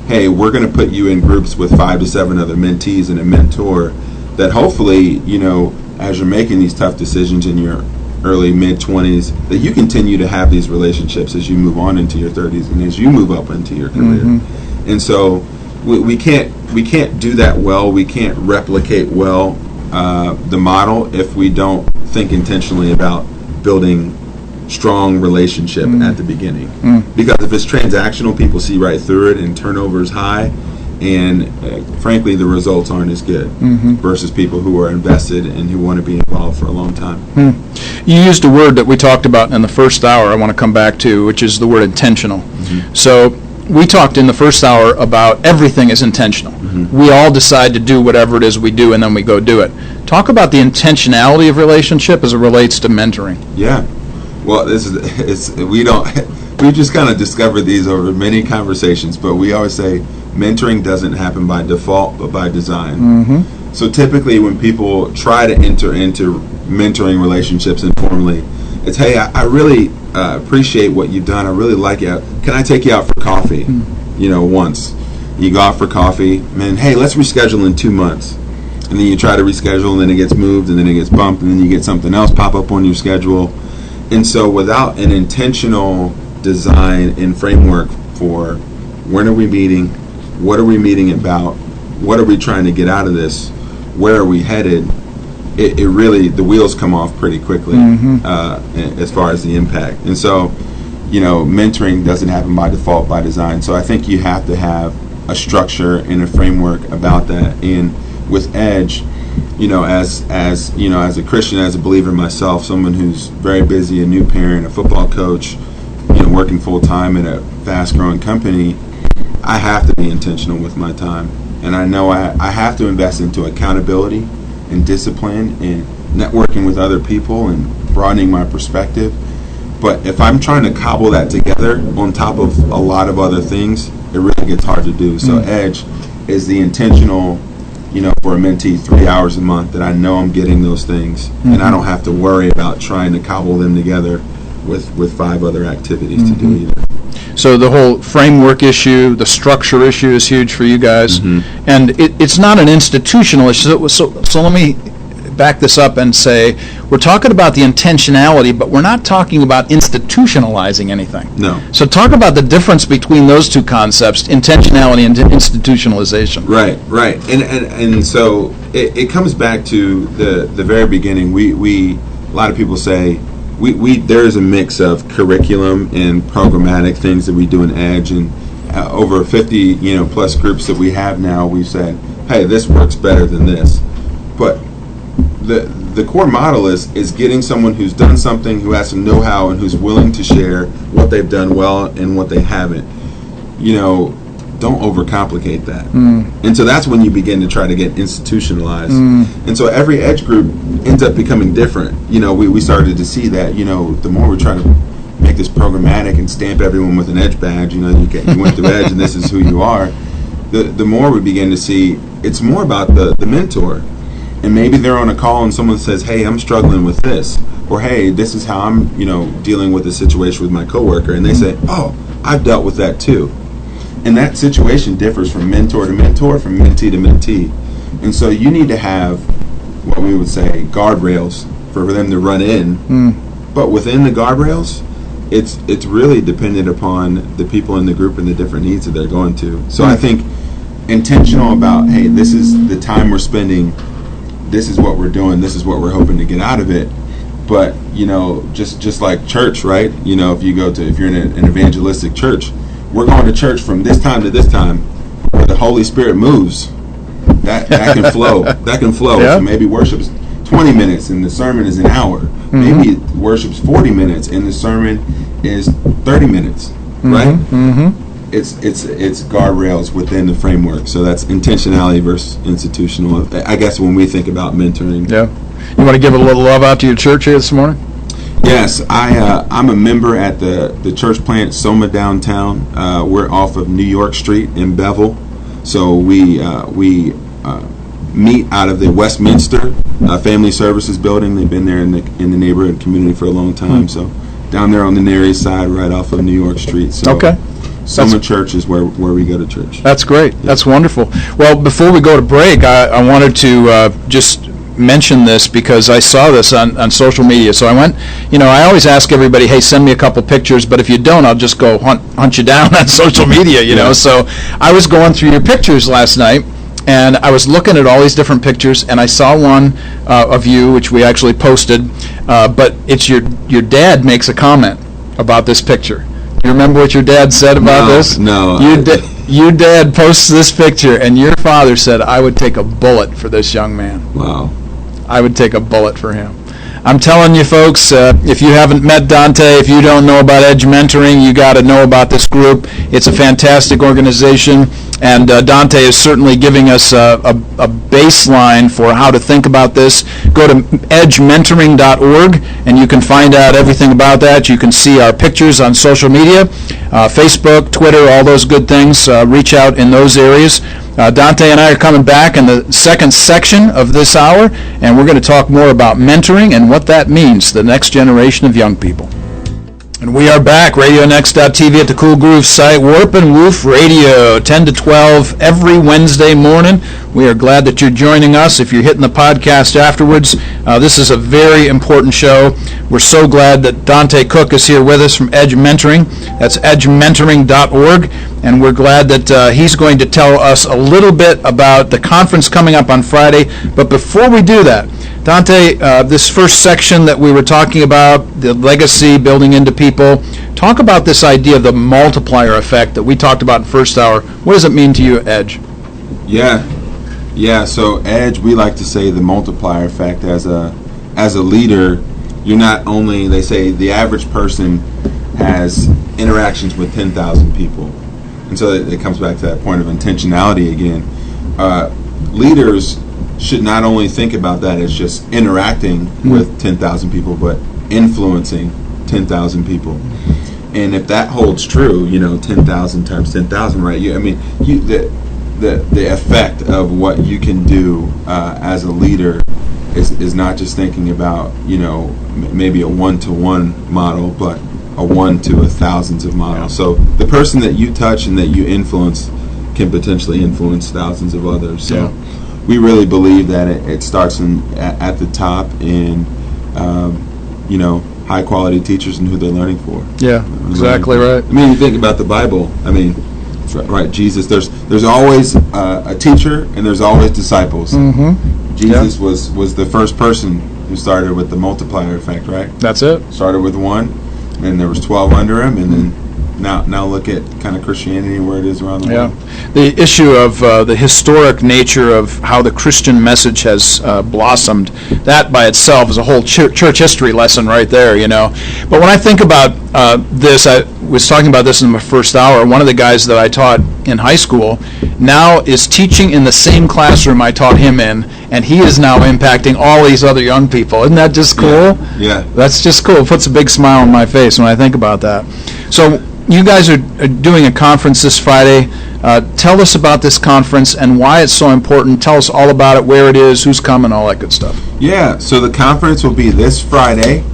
hey, we're going to put you in groups with 5 to 7 other mentees and a mentor that hopefully, as you're making these tough decisions in your early, mid-20s, that you continue to have these relationships as you move on into your 30s and as you move up into your career. And so we can't do that well. We can't replicate well the model if we don't think intentionally about building strong relationship at the beginning. Because if it's transactional, people see right through it and turnover is high, and frankly the results aren't as good versus people who are invested and who want to be involved for a long time. You used a word that we talked about in the first hour I want to come back to, which is the word intentional. So we talked in the first hour about everything is intentional. We all decide to do whatever it is we do, and then we go do it. Talk about the intentionality of relationship as it relates to mentoring. Yeah. Well, we just kind of discovered these over many conversations, but we always say mentoring doesn't happen by default, but by design. So typically when people try to enter into mentoring relationships informally, it's, hey, I really appreciate what you've done. I really like it. Can I take you out for coffee? Once. You go out for coffee, man, hey, let's reschedule in 2 months. And then you try to reschedule, and then it gets moved, and then it gets bumped, and then you get something else pop up on your schedule. And so without an intentional design and framework for when are we meeting, what are we meeting about, what are we trying to get out of this, where are we headed, it really, the wheels come off pretty quickly as far as the impact. And so, mentoring doesn't happen by default, by design. So I think you have to have a structure and a framework about that. And with Edge, as a Christian, as a believer myself, someone who's very busy, a new parent, a football coach, working full time in a fast growing company, I have to be intentional with my time. And I know I have to invest into accountability and discipline and networking with other people and broadening my perspective. But if I'm trying to cobble that together on top of a lot of other things, it really gets hard to do. So Edge is the intentional, for a mentee 3 hours a month that I know I'm getting those things, and I don't have to worry about trying to cobble them together with 5 other activities to do either. So the whole framework issue, the structure issue is huge for you guys, and it's not an institutional issue. So let me back this up and say we're talking about the intentionality, but we're not talking about institutionalizing anything. No. So talk about the difference between those two concepts, intentionality and institutionalization. Right. And so it comes back to the very beginning. We a lot of people say there's a mix of curriculum and programmatic things that we do in Edge, and over 50 plus groups that we have now, we've said, hey, this works better than this. But the core model is getting someone who's done something, who has some know-how, and who's willing to share what they've done well and what they haven't. Don't overcomplicate that. And so that's when you begin to try to get institutionalized. And so every Edge group ends up becoming different. We started to see that, the more we try to make this programmatic and stamp everyone with an Edge badge, you went through Edge and this is who you are, the more we begin to see it's more about the mentor. And maybe they're on a call and someone says, hey, I'm struggling with this. Or, hey, this is how I'm, dealing with a situation with my coworker. And they say, oh, I've dealt with that too. And that situation differs from mentor to mentor, from mentee to mentee. And so you need to have what we would say guardrails for them to run in. But within the guardrails, it's really dependent upon the people in the group and the different needs that they're going to. So I think intentional about, hey, this is the time we're spending, this is what we're doing, this is what we're hoping to get out of it. But, just like church, right? If you're in an evangelistic church, we're going to church from this time to this time where the Holy Spirit moves. That can flow. That can flow. Yeah. So maybe worship's 20 minutes and the sermon is an hour. Maybe worship's 40 minutes and the sermon is 30 minutes. Right? It's guardrails within the framework. So that's intentionality versus institutional. I guess when we think about mentoring. Yeah. You want to give a little love out to your church here this morning? Yes, I'm a member at the church plant Soma downtown. We're off of New York Street in Bevel. So we meet out of the Westminster Family Services building. They've been there in the neighborhood community for a long time. So down there on the near east side, right off of New York Street. So okay. Soma Church is where we go to church. That's great. That's wonderful. Well, before we go to break, I wanted to just mention this because I saw this on social media. So I went, I always ask everybody, hey, send me a couple pictures, but if you don't, I'll just go hunt you down on social media, know. So I was going through your pictures last night, and I was looking at all these different pictures, and I saw one of you, which we actually posted, but it's your dad makes a comment about this picture. You remember what your dad said about this? No. Your dad posts this picture, and your father said, I would take a bullet for this young man. Wow. I would take a bullet for him. I'm telling you, folks, if you haven't met Dante, if you don't know about Edge Mentoring, you got to know about this group. It's a fantastic organization, and Dante is certainly giving us a baseline for how to think about this. Go to edgementoring.org, and you can find out everything about that. You can see our pictures on social media, Facebook, Twitter, all those good things. Reach out in those areas. Dante and I are coming back in the second section of this hour, and we're going to talk more about mentoring and what that means to the next generation of young people. And we are back, RadioNext.tv at the Cool Groove site, Warp and Woof Radio, 10 to 12 every Wednesday morning. We are glad that you're joining us. If you're hitting the podcast afterwards, this is a very important show. We're so glad that Dante Cook is here with us from Edge Mentoring. That's edgementoring.org. And we're glad that he's going to tell us a little bit about the conference coming up on Friday. But before we do that, Dante, this first section that we were talking about, the legacy building into people, talk about this idea of the multiplier effect that we talked about in first hour. What does it mean to you, Edge? Yeah. So Edge, we like to say the multiplier effect as a leader. You're not only, they say the average person has interactions with 10,000 people. And so it comes back to that point of intentionality again. Leaders should not only think about that as just interacting with 10,000 people, but influencing 10,000 people. And if that holds true, 10,000 times 10,000, right? The effect of what you can do as a leader is not just thinking about, maybe a one-to-one model, but a one to a thousands of models. So the person that you touch and that you influence can potentially influence thousands of others. So we really believe that it starts at the top in, high quality teachers and who they're learning for. Yeah, exactly right. I mean, you think about the Bible. I mean, right, Jesus. There's always a teacher and there's always disciples. Mm-hmm. Jesus was the first person who started with the multiplier effect, right? That's it. Started with one. And there was 12 under him, and then now look at kind of Christianity and where it is around the world. The issue of the historic nature of how the Christian message has blossomed, that by itself is a whole church history lesson right there, But when I think about this, I was talking about this in my first hour. One of the guys that I taught in high school now is teaching in the same classroom I taught him in, and he is now impacting all these other young people. Isn't that just cool? Yeah. That's just cool. It puts a big smile on my face when I think about that. So you guys are doing a conference this Friday. Tell us about this conference and why it's so important. Tell us all about it, where it is, who's coming, all that good stuff. Yeah, so the conference will be this Friday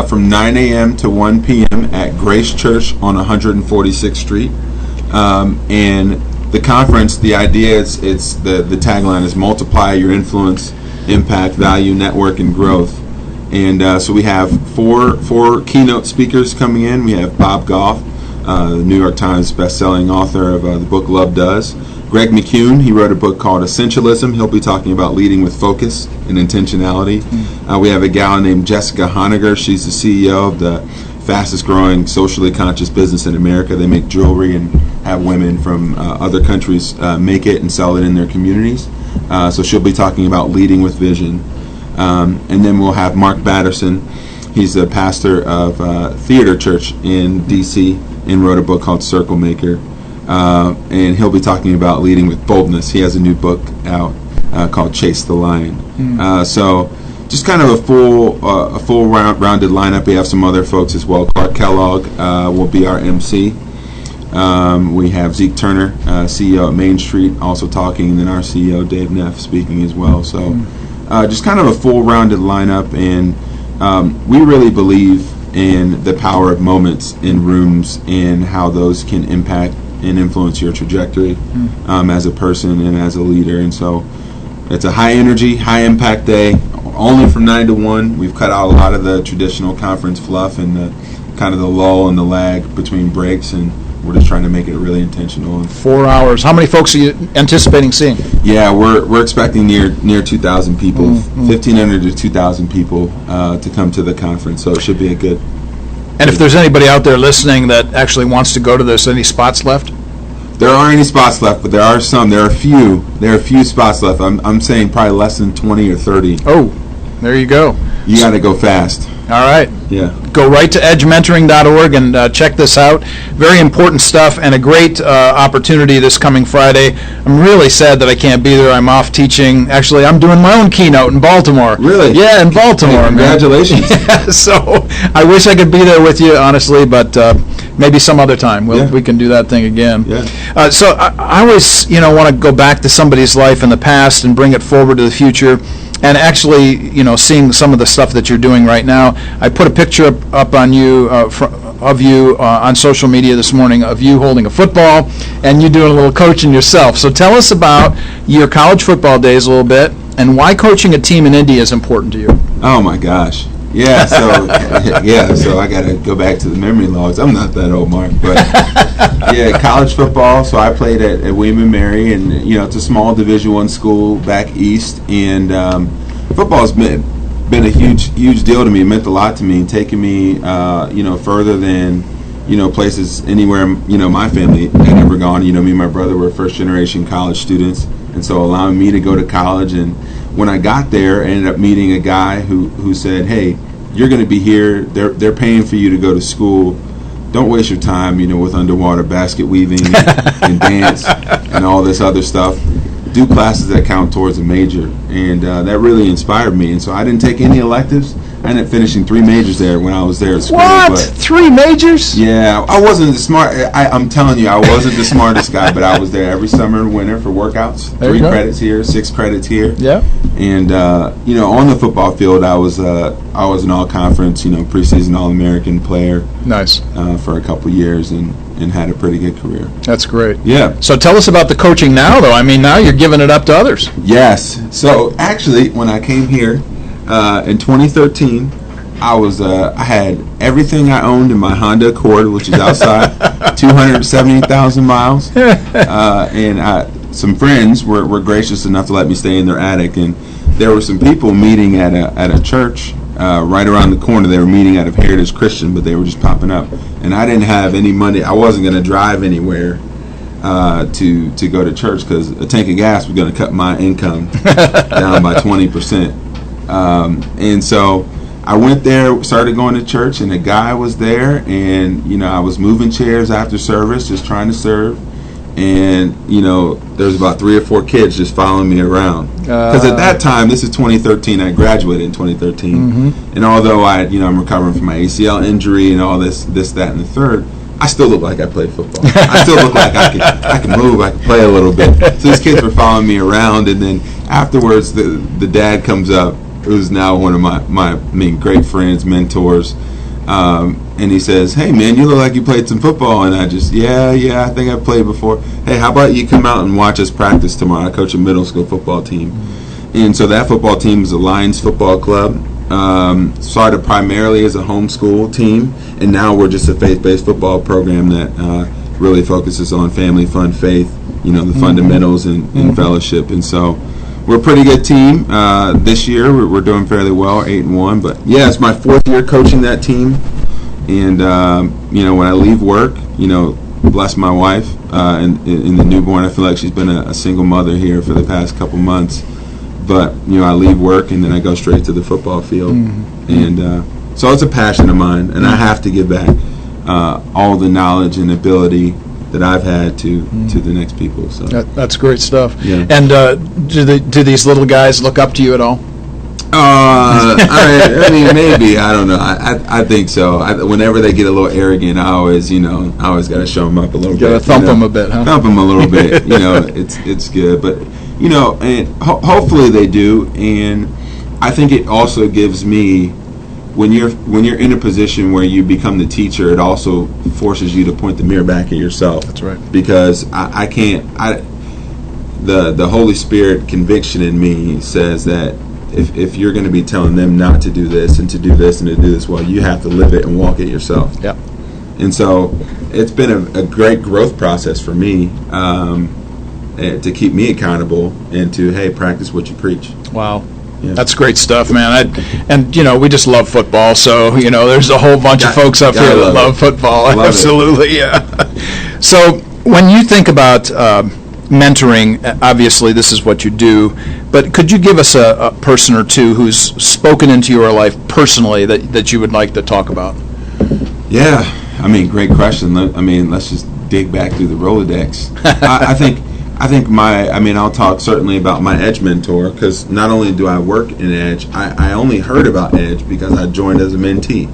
from 9 a.m. to 1 p.m. at Grace Church on 146th Street. And the conference, the idea is, the tagline is multiply your influence, impact, value, network, and growth. And so we have four keynote speakers coming in. We have Bob Goff, the New York Times best-selling author of the book Love Does. Greg McCune, he wrote a book called Essentialism. He'll be talking about leading with focus and intentionality. We have a gal named Jessica Honegger. She's the CEO of the fastest-growing socially conscious business in America. They make jewelry and have women from other countries make it and sell it in their communities. So she'll be talking about leading with vision. And then we'll have Mark Batterson. He's a pastor of Theater Church in D.C. and wrote a book called Circle Maker. And he'll be talking about leading with boldness. He has a new book out called Chase the Lion. So just kind of a full rounded lineup. We have some other folks as well. Clark Kellogg will be our MC. We have Zeke Turner, CEO at Main Street, also talking, and then our CEO Dave Neff speaking as well. So just kind of a full rounded lineup, and we really believe in the power of moments in rooms and how those can impact and influence your trajectory as a person and as a leader. And so it's a high energy, high impact day, only from 9 to 1. We've cut out a lot of the traditional conference fluff and the kind of the lull and the lag between breaks, and we're just trying to make it really intentional. 4 hours. How many folks are you anticipating seeing? Yeah, we're expecting near 2,000 people, 1,500 to 2,000 people to come to the conference. So it should be a good. And if there's anybody out there listening that actually wants to go to this, any spots left? There aren't any spots left, but there are some. There are a few spots left. I'm saying probably less than 20 or 30. Oh, there you go. You got to go fast. All right. Yeah. Go right to edgementoring.org and check this out. Very important stuff and a great opportunity this coming Friday. I'm really sad that I can't be there. I'm off teaching. Actually, I'm doing my own keynote in Baltimore. Really? Yeah, in Baltimore. Hey, congratulations. Yeah, so I wish I could be there with you, honestly, but maybe some other time we can do that thing again. Yeah. So I always, want to go back to somebody's life in the past and bring it forward to the future. And actually, seeing some of the stuff that you're doing right now, I put a picture up on you of you on social media this morning of you holding a football and you doing a little coaching yourself. So tell us about your college football days a little bit and why coaching a team in Indy is important to you. Oh my gosh. Yeah, so I got to go back to the memory logs. I'm not that old, Mark, but yeah, college football. So I played at William & Mary, and it's a small Division I school back east, and football's been a huge deal to me. It meant a lot to me, taking me further than places anywhere my family had ever gone. Me and my brother were first generation college students, and so allowing me to go to college. And when I got there, I ended up meeting a guy who said, "Hey, you're going to be here. They're paying for you to go to school. Don't waste your time, with underwater basket weaving and dance and all this other stuff. Do classes that count towards a major." And that really inspired me. And so I didn't take any electives. I ended up finishing 3 majors there when I was there at school. What? But 3 majors? yeah, I wasn't the smart. I'm telling you, I wasn't the smartest guy, but I was there every summer and winter for workouts. There you 3 go. credits here, 6 credits here. Yeah. And on the football field, I was an all-conference, preseason All-American player Nice. for a couple years and had a pretty good career. That's great. Yeah. So tell us about the coaching now, though. I mean, now you're giving it up to others. Yes. So actually, when I came here in 2013, I had everything I owned in my Honda Accord, which is outside, 270,000 miles, and some friends were gracious enough to let me stay in their attic, and there were some people meeting at a church right around the corner. They were meeting out of Heritage Christian, but they were just popping up, and I didn't have any money. I wasn't going to drive anywhere to go to church because a tank of gas was going to cut my income down by 20%, and so I went there, started going to church, and a guy was there, and I was moving chairs after service, just trying to serve, and there was about 3 or 4 kids just following me around. Because at that time, this is 2013, I graduated in 2013, and although I'm recovering from my ACL injury and all this, that, and the third, I still look like I played football. I still look like I can move, I can play a little bit. So these kids were following me around, and then afterwards, the dad comes up, who's now one of my great friends, mentors, and he says, "Hey man, you look like you played some football." And I just, yeah, I think I played before. Hey, how about you come out and watch us practice tomorrow? I coach a middle school football team, and so that football team is the Lions Football Club. Started primarily as a homeschool team, and now we're just a faith-based football program that really focuses on family, fun, faith, the fundamentals and fellowship, and so. We're a pretty good team. This year, we're doing fairly well, 8-1. But yeah, it's my 4th year coaching that team. And when I leave work, bless my wife in the newborn. I feel like she's been a single mother here for the past couple months. But I leave work and then I go straight to the football field. And so it's a passion of mine, and I have to give back all the knowledge and ability that I've had to the next people. So that's great stuff. Yeah. And do these little guys look up to you at all? I mean, maybe, I don't know. I think so. Whenever they get a little arrogant, I always got to show them up a little bit. Got to thump them a bit, huh? Thump them a little bit. It's good, but and hopefully they do. And I think it also gives me, when you're in a position where you become the teacher, it also forces you to point the mirror back at yourself. That's right. Because I can't. The Holy Spirit conviction in me says that if you're going to be telling them not to do this and to do this and to do this, well, you have to live it and walk it yourself. Yeah. And so it's been a great growth process for me to keep me accountable and to, hey, practice what you preach. Wow. Yeah. That's great stuff, man. We just love football, so there's a whole bunch of folks up here that love football. Love Absolutely, it. Yeah. So when you think about mentoring, obviously this is what you do, But could you give us a person or two who's spoken into your life personally that you would like to talk about? Yeah, I mean, great question. I mean, let's just dig back through the Rolodex. I think I'll talk certainly about my Edge mentor, because not only do I work in Edge, I only heard about Edge because I joined as a mentee.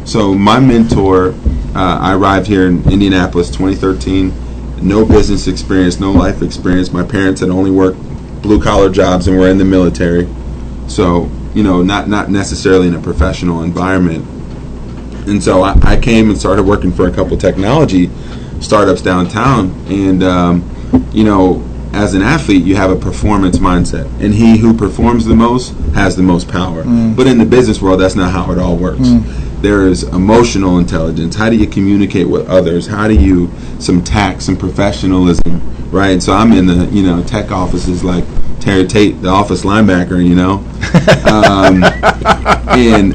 So my mentor, I arrived here in Indianapolis 2013, no business experience, no life experience. My parents had only worked blue-collar jobs and were in the military. So, not necessarily in a professional environment. And so I came and started working for a couple technology startups downtown. And, as an athlete, you have a performance mindset. And he who performs the most has the most power. But in the business world, that's not how it all works. There is emotional intelligence. How do you communicate with others? How do you, some tact, some professionalism, right? So I'm in the, tech offices like Terry Tate, the office linebacker, and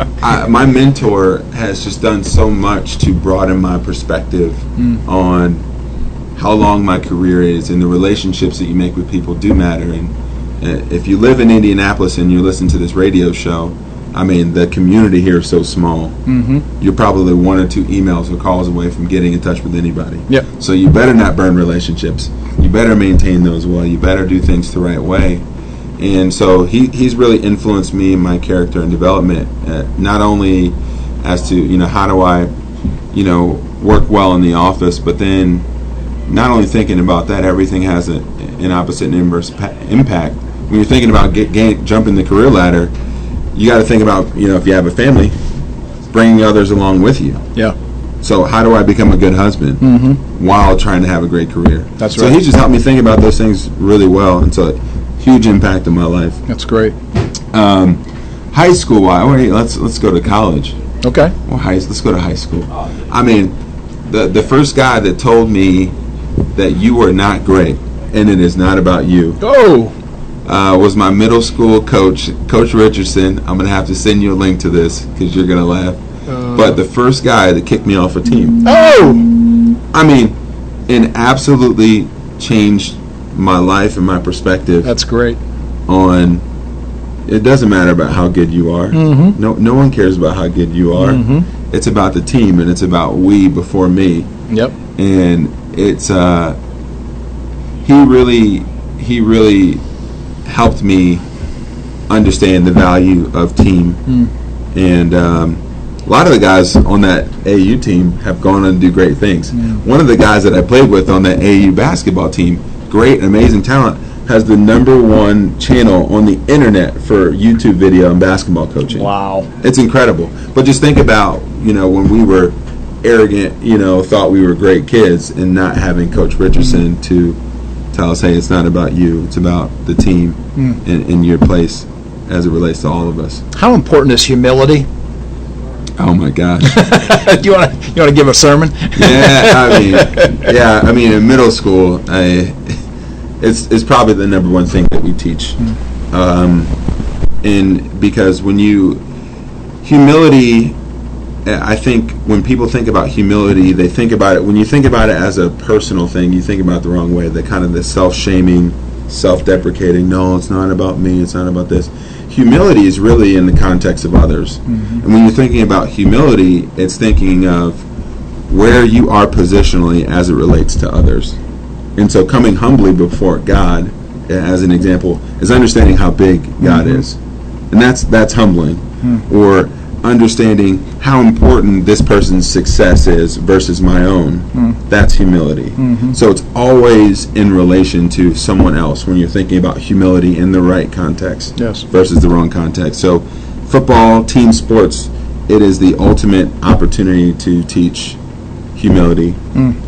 my mentor has just done so much to broaden my perspective on how long my career is, and the relationships that you make with people do matter. And if you live in Indianapolis and you listen to this radio show, I mean, the community here is so small. You're probably 1 or 2 emails or calls away from getting in touch with anybody. Yep. So you better not burn relationships. You better maintain those well. You better do things the right way. And so he's really influenced me in my character and development, not only as to, how do I, work well in the office, but then not only thinking about that, everything has an opposite and inverse impact. When you're thinking about jumping the career ladder, you got to think about, if you have a family, bringing others along with you. Yeah. So how do I become a good husband while trying to have a great career? That's so right. So he just helped me think about those things really well, and so huge impact on my life. That's great. High school, let's go to college. Okay. Well, let's go to high school. I mean, the first guy that told me that you are not great and it is not about you. Was my middle school coach, Coach Richardson. I'm going to have to send you a link to this because you're going to laugh. But the first guy that kicked me off a team. I mean, and absolutely changed my life and my perspective. That's great. On, it doesn't matter about how good you are. No one cares about how good you are. It's about the team, and it's about we before me. Yep. And it's he really helped me understand the value of team. And a lot of the guys on that AU team have gone on to do great things. One of the guys that I played with on that AU basketball team, great, amazing talent, has the #1 channel on the internet for YouTube video and basketball coaching. Wow. It's incredible. But just think about, when we were arrogant, thought we were great kids, and not having Coach Richardson to tell us, hey, it's not about you, it's about the team and your place as it relates to all of us. How important is humility? Oh my gosh. You want to give a sermon? I mean, in middle school, it's probably the #1 thing that we teach. And because humility, I think when people think about humility, they think about it, when you think about it as a personal thing, you think about it the wrong way, the self-shaming, self-deprecating, no, it's not about me, it's not about this. Humility is really in the context of others. And when you're thinking about humility, it's thinking of where you are positionally as it relates to others. And so coming humbly before God, as an example, is understanding how big God is. And that's humbling. Or understanding how important this person's success is versus my own. That's humility. So it's always in relation to someone else when you're thinking about humility in the right context versus the wrong context. So football, team sports, it is the ultimate opportunity to teach humility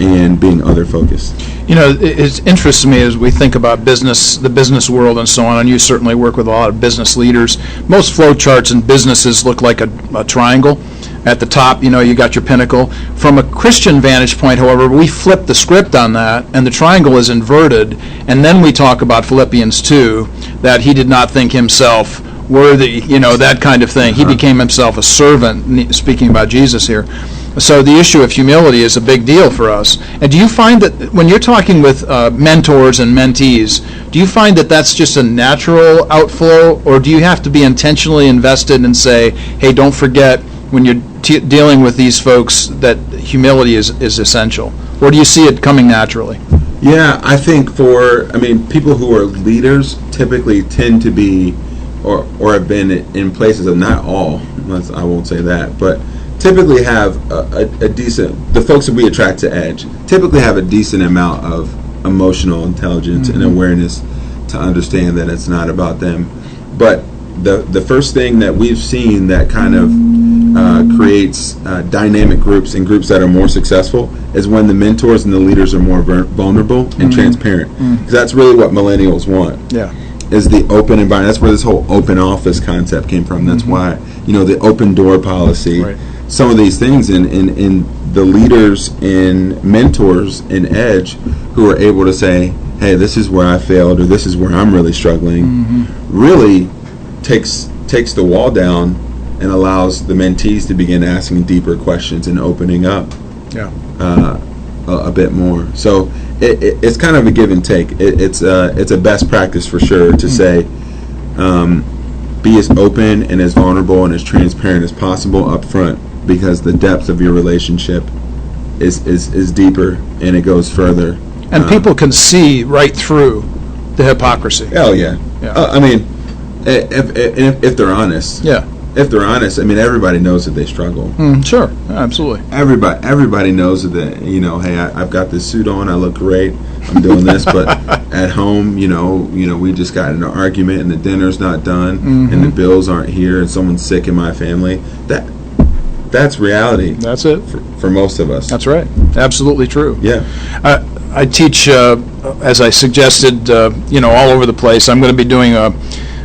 and being other focused. It interests me as we think about business, the business world and so on, and you certainly work with a lot of business leaders. Most flow charts in businesses look like a triangle. At the top, you got your pinnacle. From a Christian vantage point, however, we flip the script on that, and the triangle is inverted, and then we talk about Philippians 2, that he did not think himself worthy, that kind of thing. He became himself a servant, speaking about Jesus here. So the issue of humility is a big deal for us. And do you find that when you're talking with mentors and mentees, do you find that that's just a natural outflow, or do you have to be intentionally invested and say, hey, don't forget when you're dealing with these folks that humility is essential? Or do you see it coming naturally? Yeah, I think people who are leaders typically tend to be, or have been in places of, not all, I won't say that, but typically have a decent, the folks that we attract to Edge typically have a decent amount of emotional intelligence and awareness to understand that it's not about them. But the first thing that we've seen that kind of creates dynamic groups and groups that are more successful is when the mentors and the leaders are more vulnerable and transparent. Because that's really what millennials want. Yeah. Is the open environment. That's where this whole open office concept came from. That's why, the open door policy, Right. some of these things, and the leaders and mentors in Edge who are able to say, hey, this is where I failed, or this is where I'm really struggling, really takes the wall down and allows the mentees to begin asking deeper questions and opening up a bit more. So it's kind of a give and take. It's a best practice for sure to say, be as open and as vulnerable and as transparent as possible up front, because the depth of your relationship is deeper and it goes further. And people can see right through the hypocrisy. Oh yeah. If they're honest. Yeah. If they're honest, everybody knows that they struggle. Sure, absolutely. Everybody knows that, hey, I've got this suit on, I look great, I'm doing this, but at home, we just got in an argument and the dinner's not done and the bills aren't here and someone's sick in my family. That's reality. That's it. For most of us. That's right. Absolutely true. Yeah. I teach, as I suggested, all over the place. I'm going to be doing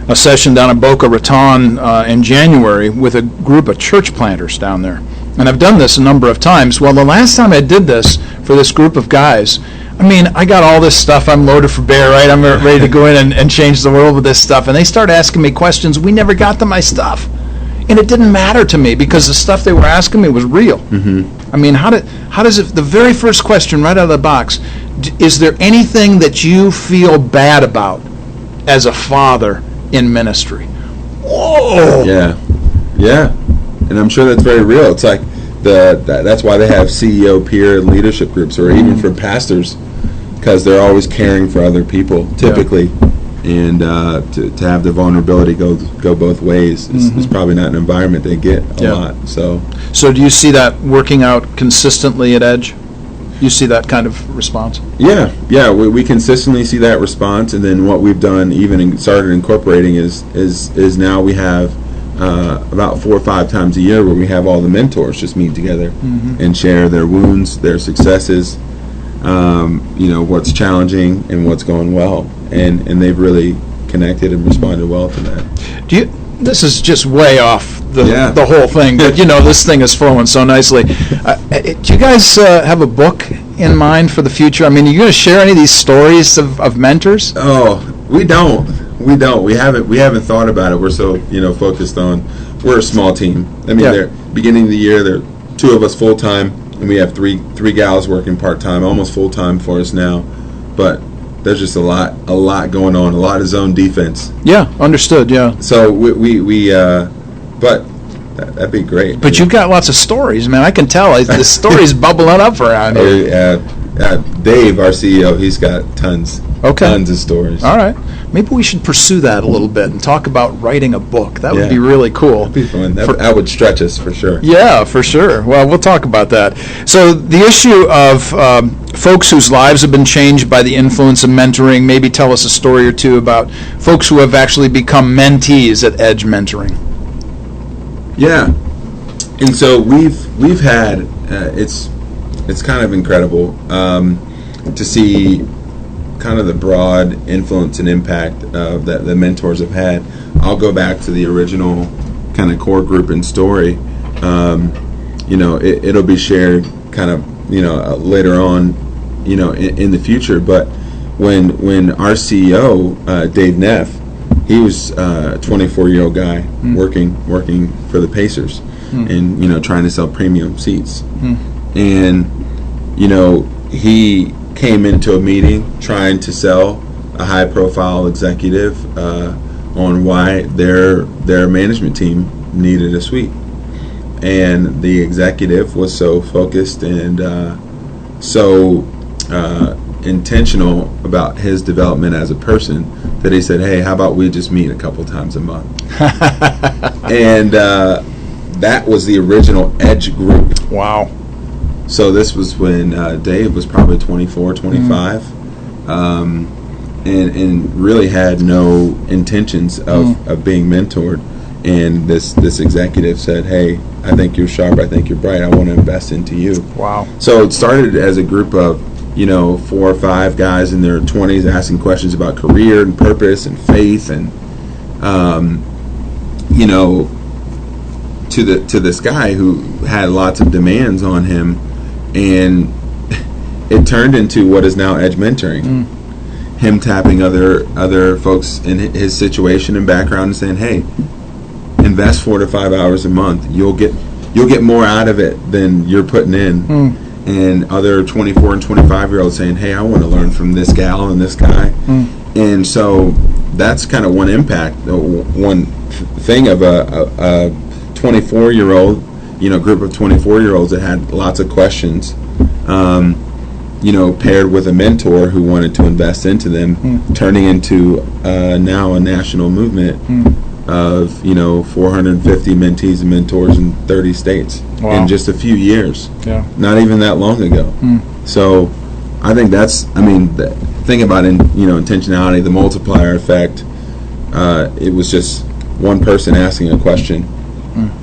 a session down in Boca Raton in January with a group of church planters down there. And I've done this a number of times. Well, the last time I did this for this group of guys, I got all this stuff. I'm loaded for bear, right? I'm ready to go in and change the world with this stuff. And they start asking me questions. We never got to my stuff. And it didn't matter to me because the stuff they were asking me was real. How does it, the very first question right out of the box, is there anything that you feel bad about as a father in ministry? Whoa! Yeah. And I'm sure that's very real. It's like that's why they have CEO peer leadership groups, or even for pastors, because they're always caring for other people, typically. And to have the vulnerability go both ways is probably not an environment they get a lot. So do you see that working out consistently at Edge? You see that kind of response? Yeah. We consistently see that response, and then what we've done, even started incorporating, is now we have about 4 or 5 times a year where we have all the mentors just meet together and share their wounds, their successes, what's challenging and what's going well, and they've really connected and responded well to that. This is just way off the whole thing, but this thing is flowing so nicely. Do you guys have a book in mind for the future? Are you going to share any of these stories of mentors? Oh, we don't. We haven't thought about it. We're so focused on. We're a small team. They're beginning of the year. There are 2 of us full time, and we have three gals working part time, almost full time for us now. But there's just a lot going on, a lot of zone defense. Yeah, understood. Yeah. So but that'd be great. But you've got lots of stories, man. I can tell the stories bubbling up around here. Dave, our CEO, he's got tons of stories. All right. Maybe we should pursue that a little bit and talk about writing a book. That would be really cool. That'd be fun. That would stretch us for sure. Yeah, for sure. Well, we'll talk about that. So the issue of folks whose lives have been changed by the influence of mentoring, maybe tell us a story or two about folks who have actually become mentees at Edge Mentoring. Yeah. And so we've had, it's kind of incredible to see kind of the broad influence and impact that the mentors have had. I'll go back to the original kind of core group and story. It'll be shared kind of later on in the future. But when our CEO Dave Neff he was a 24-year-old guy working for the Pacers, and trying to sell premium seats, and he came into a meeting trying to sell a high-profile executive on why their management team needed a suite, and the executive was so focused and so intentional about his development as a person that he said, "Hey, how about we just meet a couple times a month?" And that was the original Edge group. Wow. So this was when Dave was probably 24, 25, and really had no intentions of being mentored. And this executive said, "Hey, I think you're sharp. I think you're bright. I want to invest into you." Wow. So it started as a group of 4 or 5 guys in their 20s asking questions about career and purpose and faith, and to this guy who had lots of demands on him, and it turned into what is now Edge Mentoring. Him tapping other folks in his situation and background and saying, "Hey, invest 4 to 5 hours a month. You'll get more out of it than you're putting in." And other 24 and 25-year-olds saying, "Hey, I want to learn from this gal and this guy." And so that's kind of one impact, one thing of a 24-year-old, group of 24-year-olds that had lots of questions, paired with a mentor who wanted to invest into them, turning into now a national movement of 450 mentees and mentors in 30 states in just a few years. Yeah. Not even that long ago. So I think the thing about intentionality, the multiplier effect. It was just one person asking a question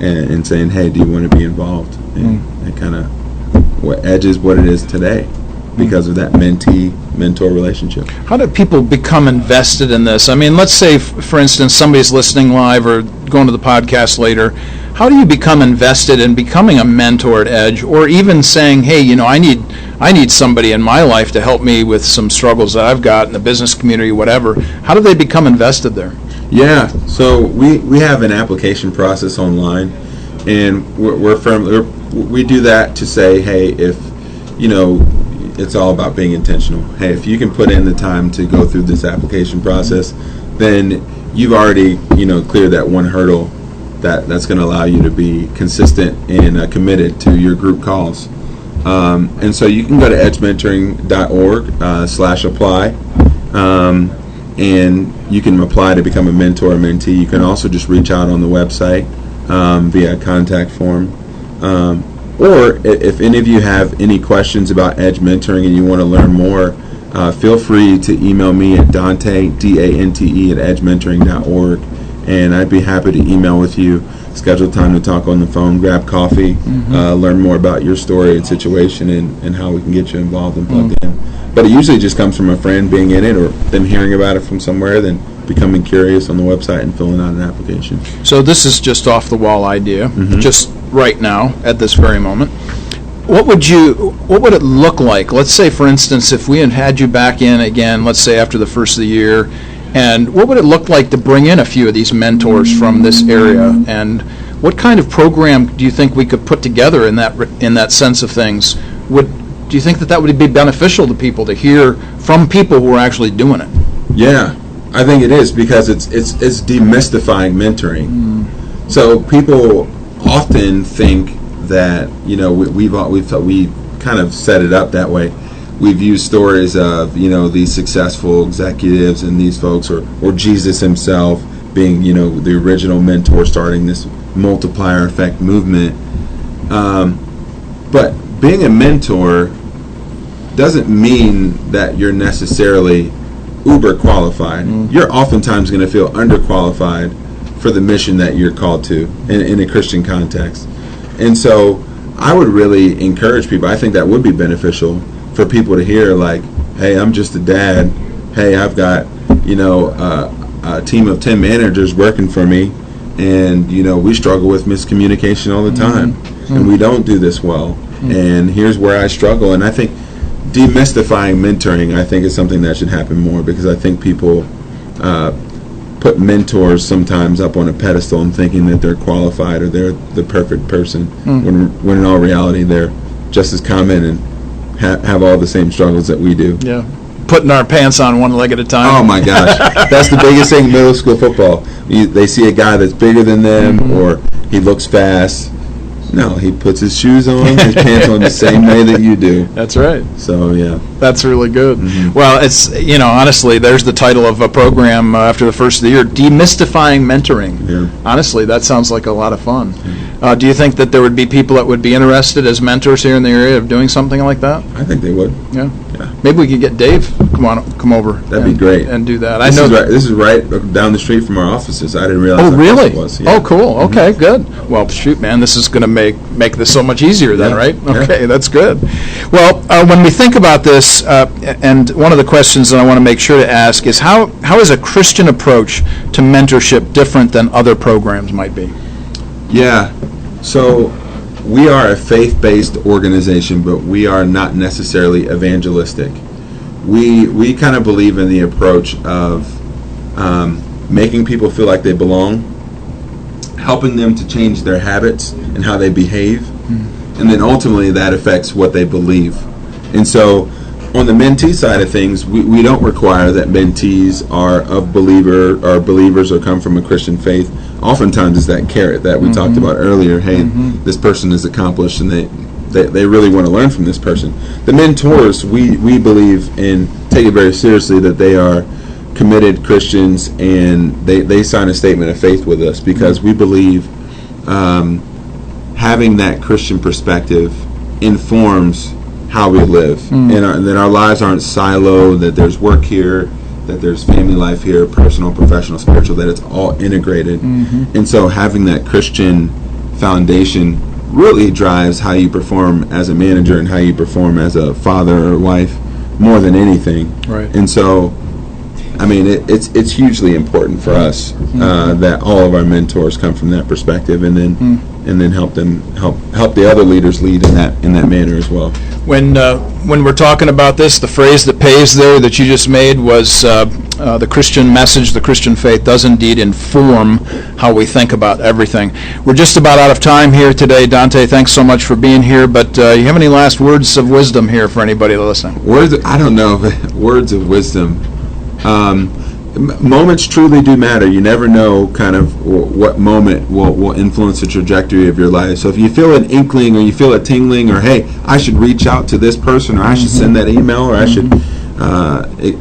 and saying, "Hey, do you want to be involved?" And it kind of what Edge is what it is today because of that mentee-mentor relationship. How do people become invested in this? I mean, let's say, for instance, somebody's listening live or going to the podcast later. How do you become invested in becoming a mentor at Edge, or even saying, "Hey, I need somebody in my life to help me with some struggles that I've got in the business community, whatever"? How do they become invested there? Yeah, so we have an application process online, and we do that to say, hey, if it's all about being intentional. Hey, if you can put in the time to go through this application process, then you've already cleared that one hurdle that's going to allow you to be consistent and committed to your group calls. And so you can go to edgementoring.org/apply, and you can apply to become a mentor or mentee. You can also just reach out on the website via a contact form. Or if any of you have any questions about Edge Mentoring and you want to learn more, feel free to email me at Dante, D-A-N-T-E, at edgementoring.org, and I'd be happy to email with you, schedule time to talk on the phone, grab coffee, learn more about your story and situation and how we can get you involved and plugged in. But it usually just comes from a friend being in it or them hearing about it from somewhere, then becoming curious on the website and filling out an application. So this is just off the wall idea, just right now at this very moment. What would it look like? Let's say, for instance, if we had you back in again, let's say after the first of the year, and what would it look like to bring in a few of these mentors from this area? And what kind of program do you think we could put together in that sense of things? Do you think that would be beneficial to people to hear from people who are actually doing it? Yeah, I think it is, because it's demystifying mentoring. So people often think that we kind of set it up that way. We've used stories of these successful executives and these folks, or Jesus himself being the original mentor, starting this multiplier effect movement. But being a mentor doesn't mean that you're necessarily uber qualified. You're oftentimes going to feel underqualified for the mission that you're called to in a Christian context. And so I would really encourage people, I think that would be beneficial for people to hear, like, hey, I'm just a dad. Hey, I've got, a team of 10 managers working for me, and, we struggle with miscommunication all the time, and we don't do this well, and here's where I struggle. And I think demystifying mentoring, I think, is something that should happen more, because I think people put mentors sometimes up on a pedestal and thinking that they're qualified or they're the perfect person, when in all reality they're just as common and have all the same struggles that we do. Yeah. Putting our pants on one leg at a time. Oh my gosh, that's the biggest thing in middle school football. They see a guy that's bigger than them, or he looks fast. No, he puts his shoes on, his pants on the same way that you do. That's right. So, yeah. That's really good. Well, it's, honestly, there's the title of a program after the first of the year, Demystifying Mentoring. Yeah. Honestly, that sounds like a lot of fun. Do you think that there would be people that would be interested as mentors here in the area of doing something like that? I think they would. Yeah. Yeah. Maybe we could get Dave come over. That'd be great. And do that. This is right down the street from our offices. I didn't realize. Oh, really? It was. Yeah. Oh, cool. Okay, good. Well, shoot, man, this is going to make this so much easier then, Yeah. right? Yeah. Okay, that's good. Well, when we think about this, and one of the questions that I want to make sure to ask is how is a Christian approach to mentorship different than other programs might be? Yeah. So we are a faith-based organization, but we are not necessarily evangelistic. We kind of believe in the approach of making people feel like they belong, helping them to change their habits and how they behave, and then ultimately that affects what they believe. And so on the mentee side of things, we don't require that mentees are believers or come from a Christian faith. Oftentimes it's that carrot that we talked about earlier. Hey, this person is accomplished and they really want to learn from this person. The mentors, we believe and take it very seriously that they are committed Christians, and they sign a statement of faith with us because we believe having that Christian perspective informs how we live, and that our lives aren't siloed, that there's work here, that there's family life here, personal, professional, spiritual, that it's all integrated. And so having that Christian foundation really drives how you perform as a manager and how you perform as a father or wife more than anything. Right. And so, I mean, it's hugely important for us that all of our mentors come from that perspective, and then help the other leaders lead in that manner as well. When we're talking about this, the phrase that pays there that you just made was the Christian message, the Christian faith does indeed inform how we think about everything. We're just about out of time here today. Dante, thanks so much for being here, but you have any last words of wisdom here for anybody listening? I don't know, words of wisdom. Moments truly do matter. You never know kind of what moment will influence the trajectory of your life. So if you feel an inkling or you feel a tingling, or hey, I should reach out to this person, or I should send that email, or I should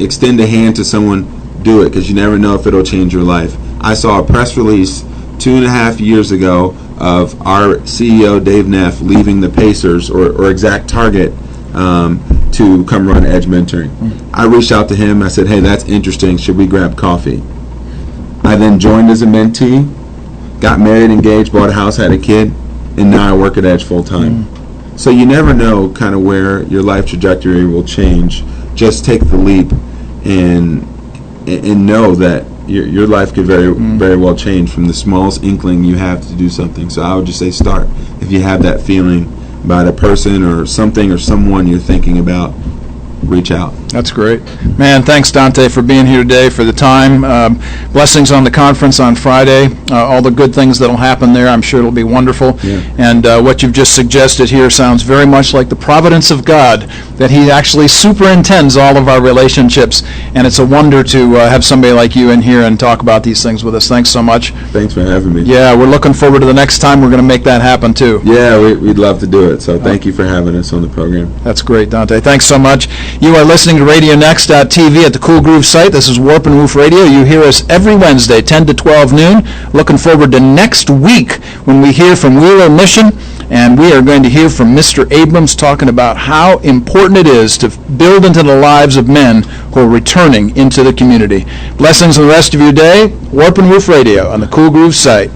extend a hand to someone, do it, because you never know if it'll change your life. I saw a press release 2.5 years ago of our CEO Dave Neff leaving the Pacers or Exact Target to come run Edge Mentoring. I reached out to him. I said, hey, that's interesting. Should we grab coffee? I then joined as a mentee, got married, engaged, bought a house, had a kid, and now I work at Edge full time. So you never know kind of where your life trajectory will change. Just take the leap and know that your life could very well change from the smallest inkling you have to do something. So I would just say start. If you have that feeling about a person or something or someone you're thinking about, reach out. That's great. Man, thanks, Dante, for being here today, for the time. Blessings on the conference on Friday. All the good things that will happen there, I'm sure it'll be wonderful. Yeah. And what you've just suggested here sounds very much like the providence of God, that He actually superintends all of our relationships. And it's a wonder to have somebody like you in here and talk about these things with us. Thanks so much. Thanks for having me. Yeah, we're looking forward to the next time we're going to make that happen, too. Yeah, we'd love to do it. So thank you for having us on the program. That's great, Dante. Thanks so much. You are listening to RadioNext.tv at the Cool Groove site. This is Warp and Woof Radio. You hear us every Wednesday, 10 to 12 noon. Looking forward to next week when we hear from Wheeler Mission, and we are going to hear from Mr. Abrams talking about how important it is to build into the lives of men who are returning into the community. Blessings on the rest of your day. Warp and Woof Radio on the Cool Groove site.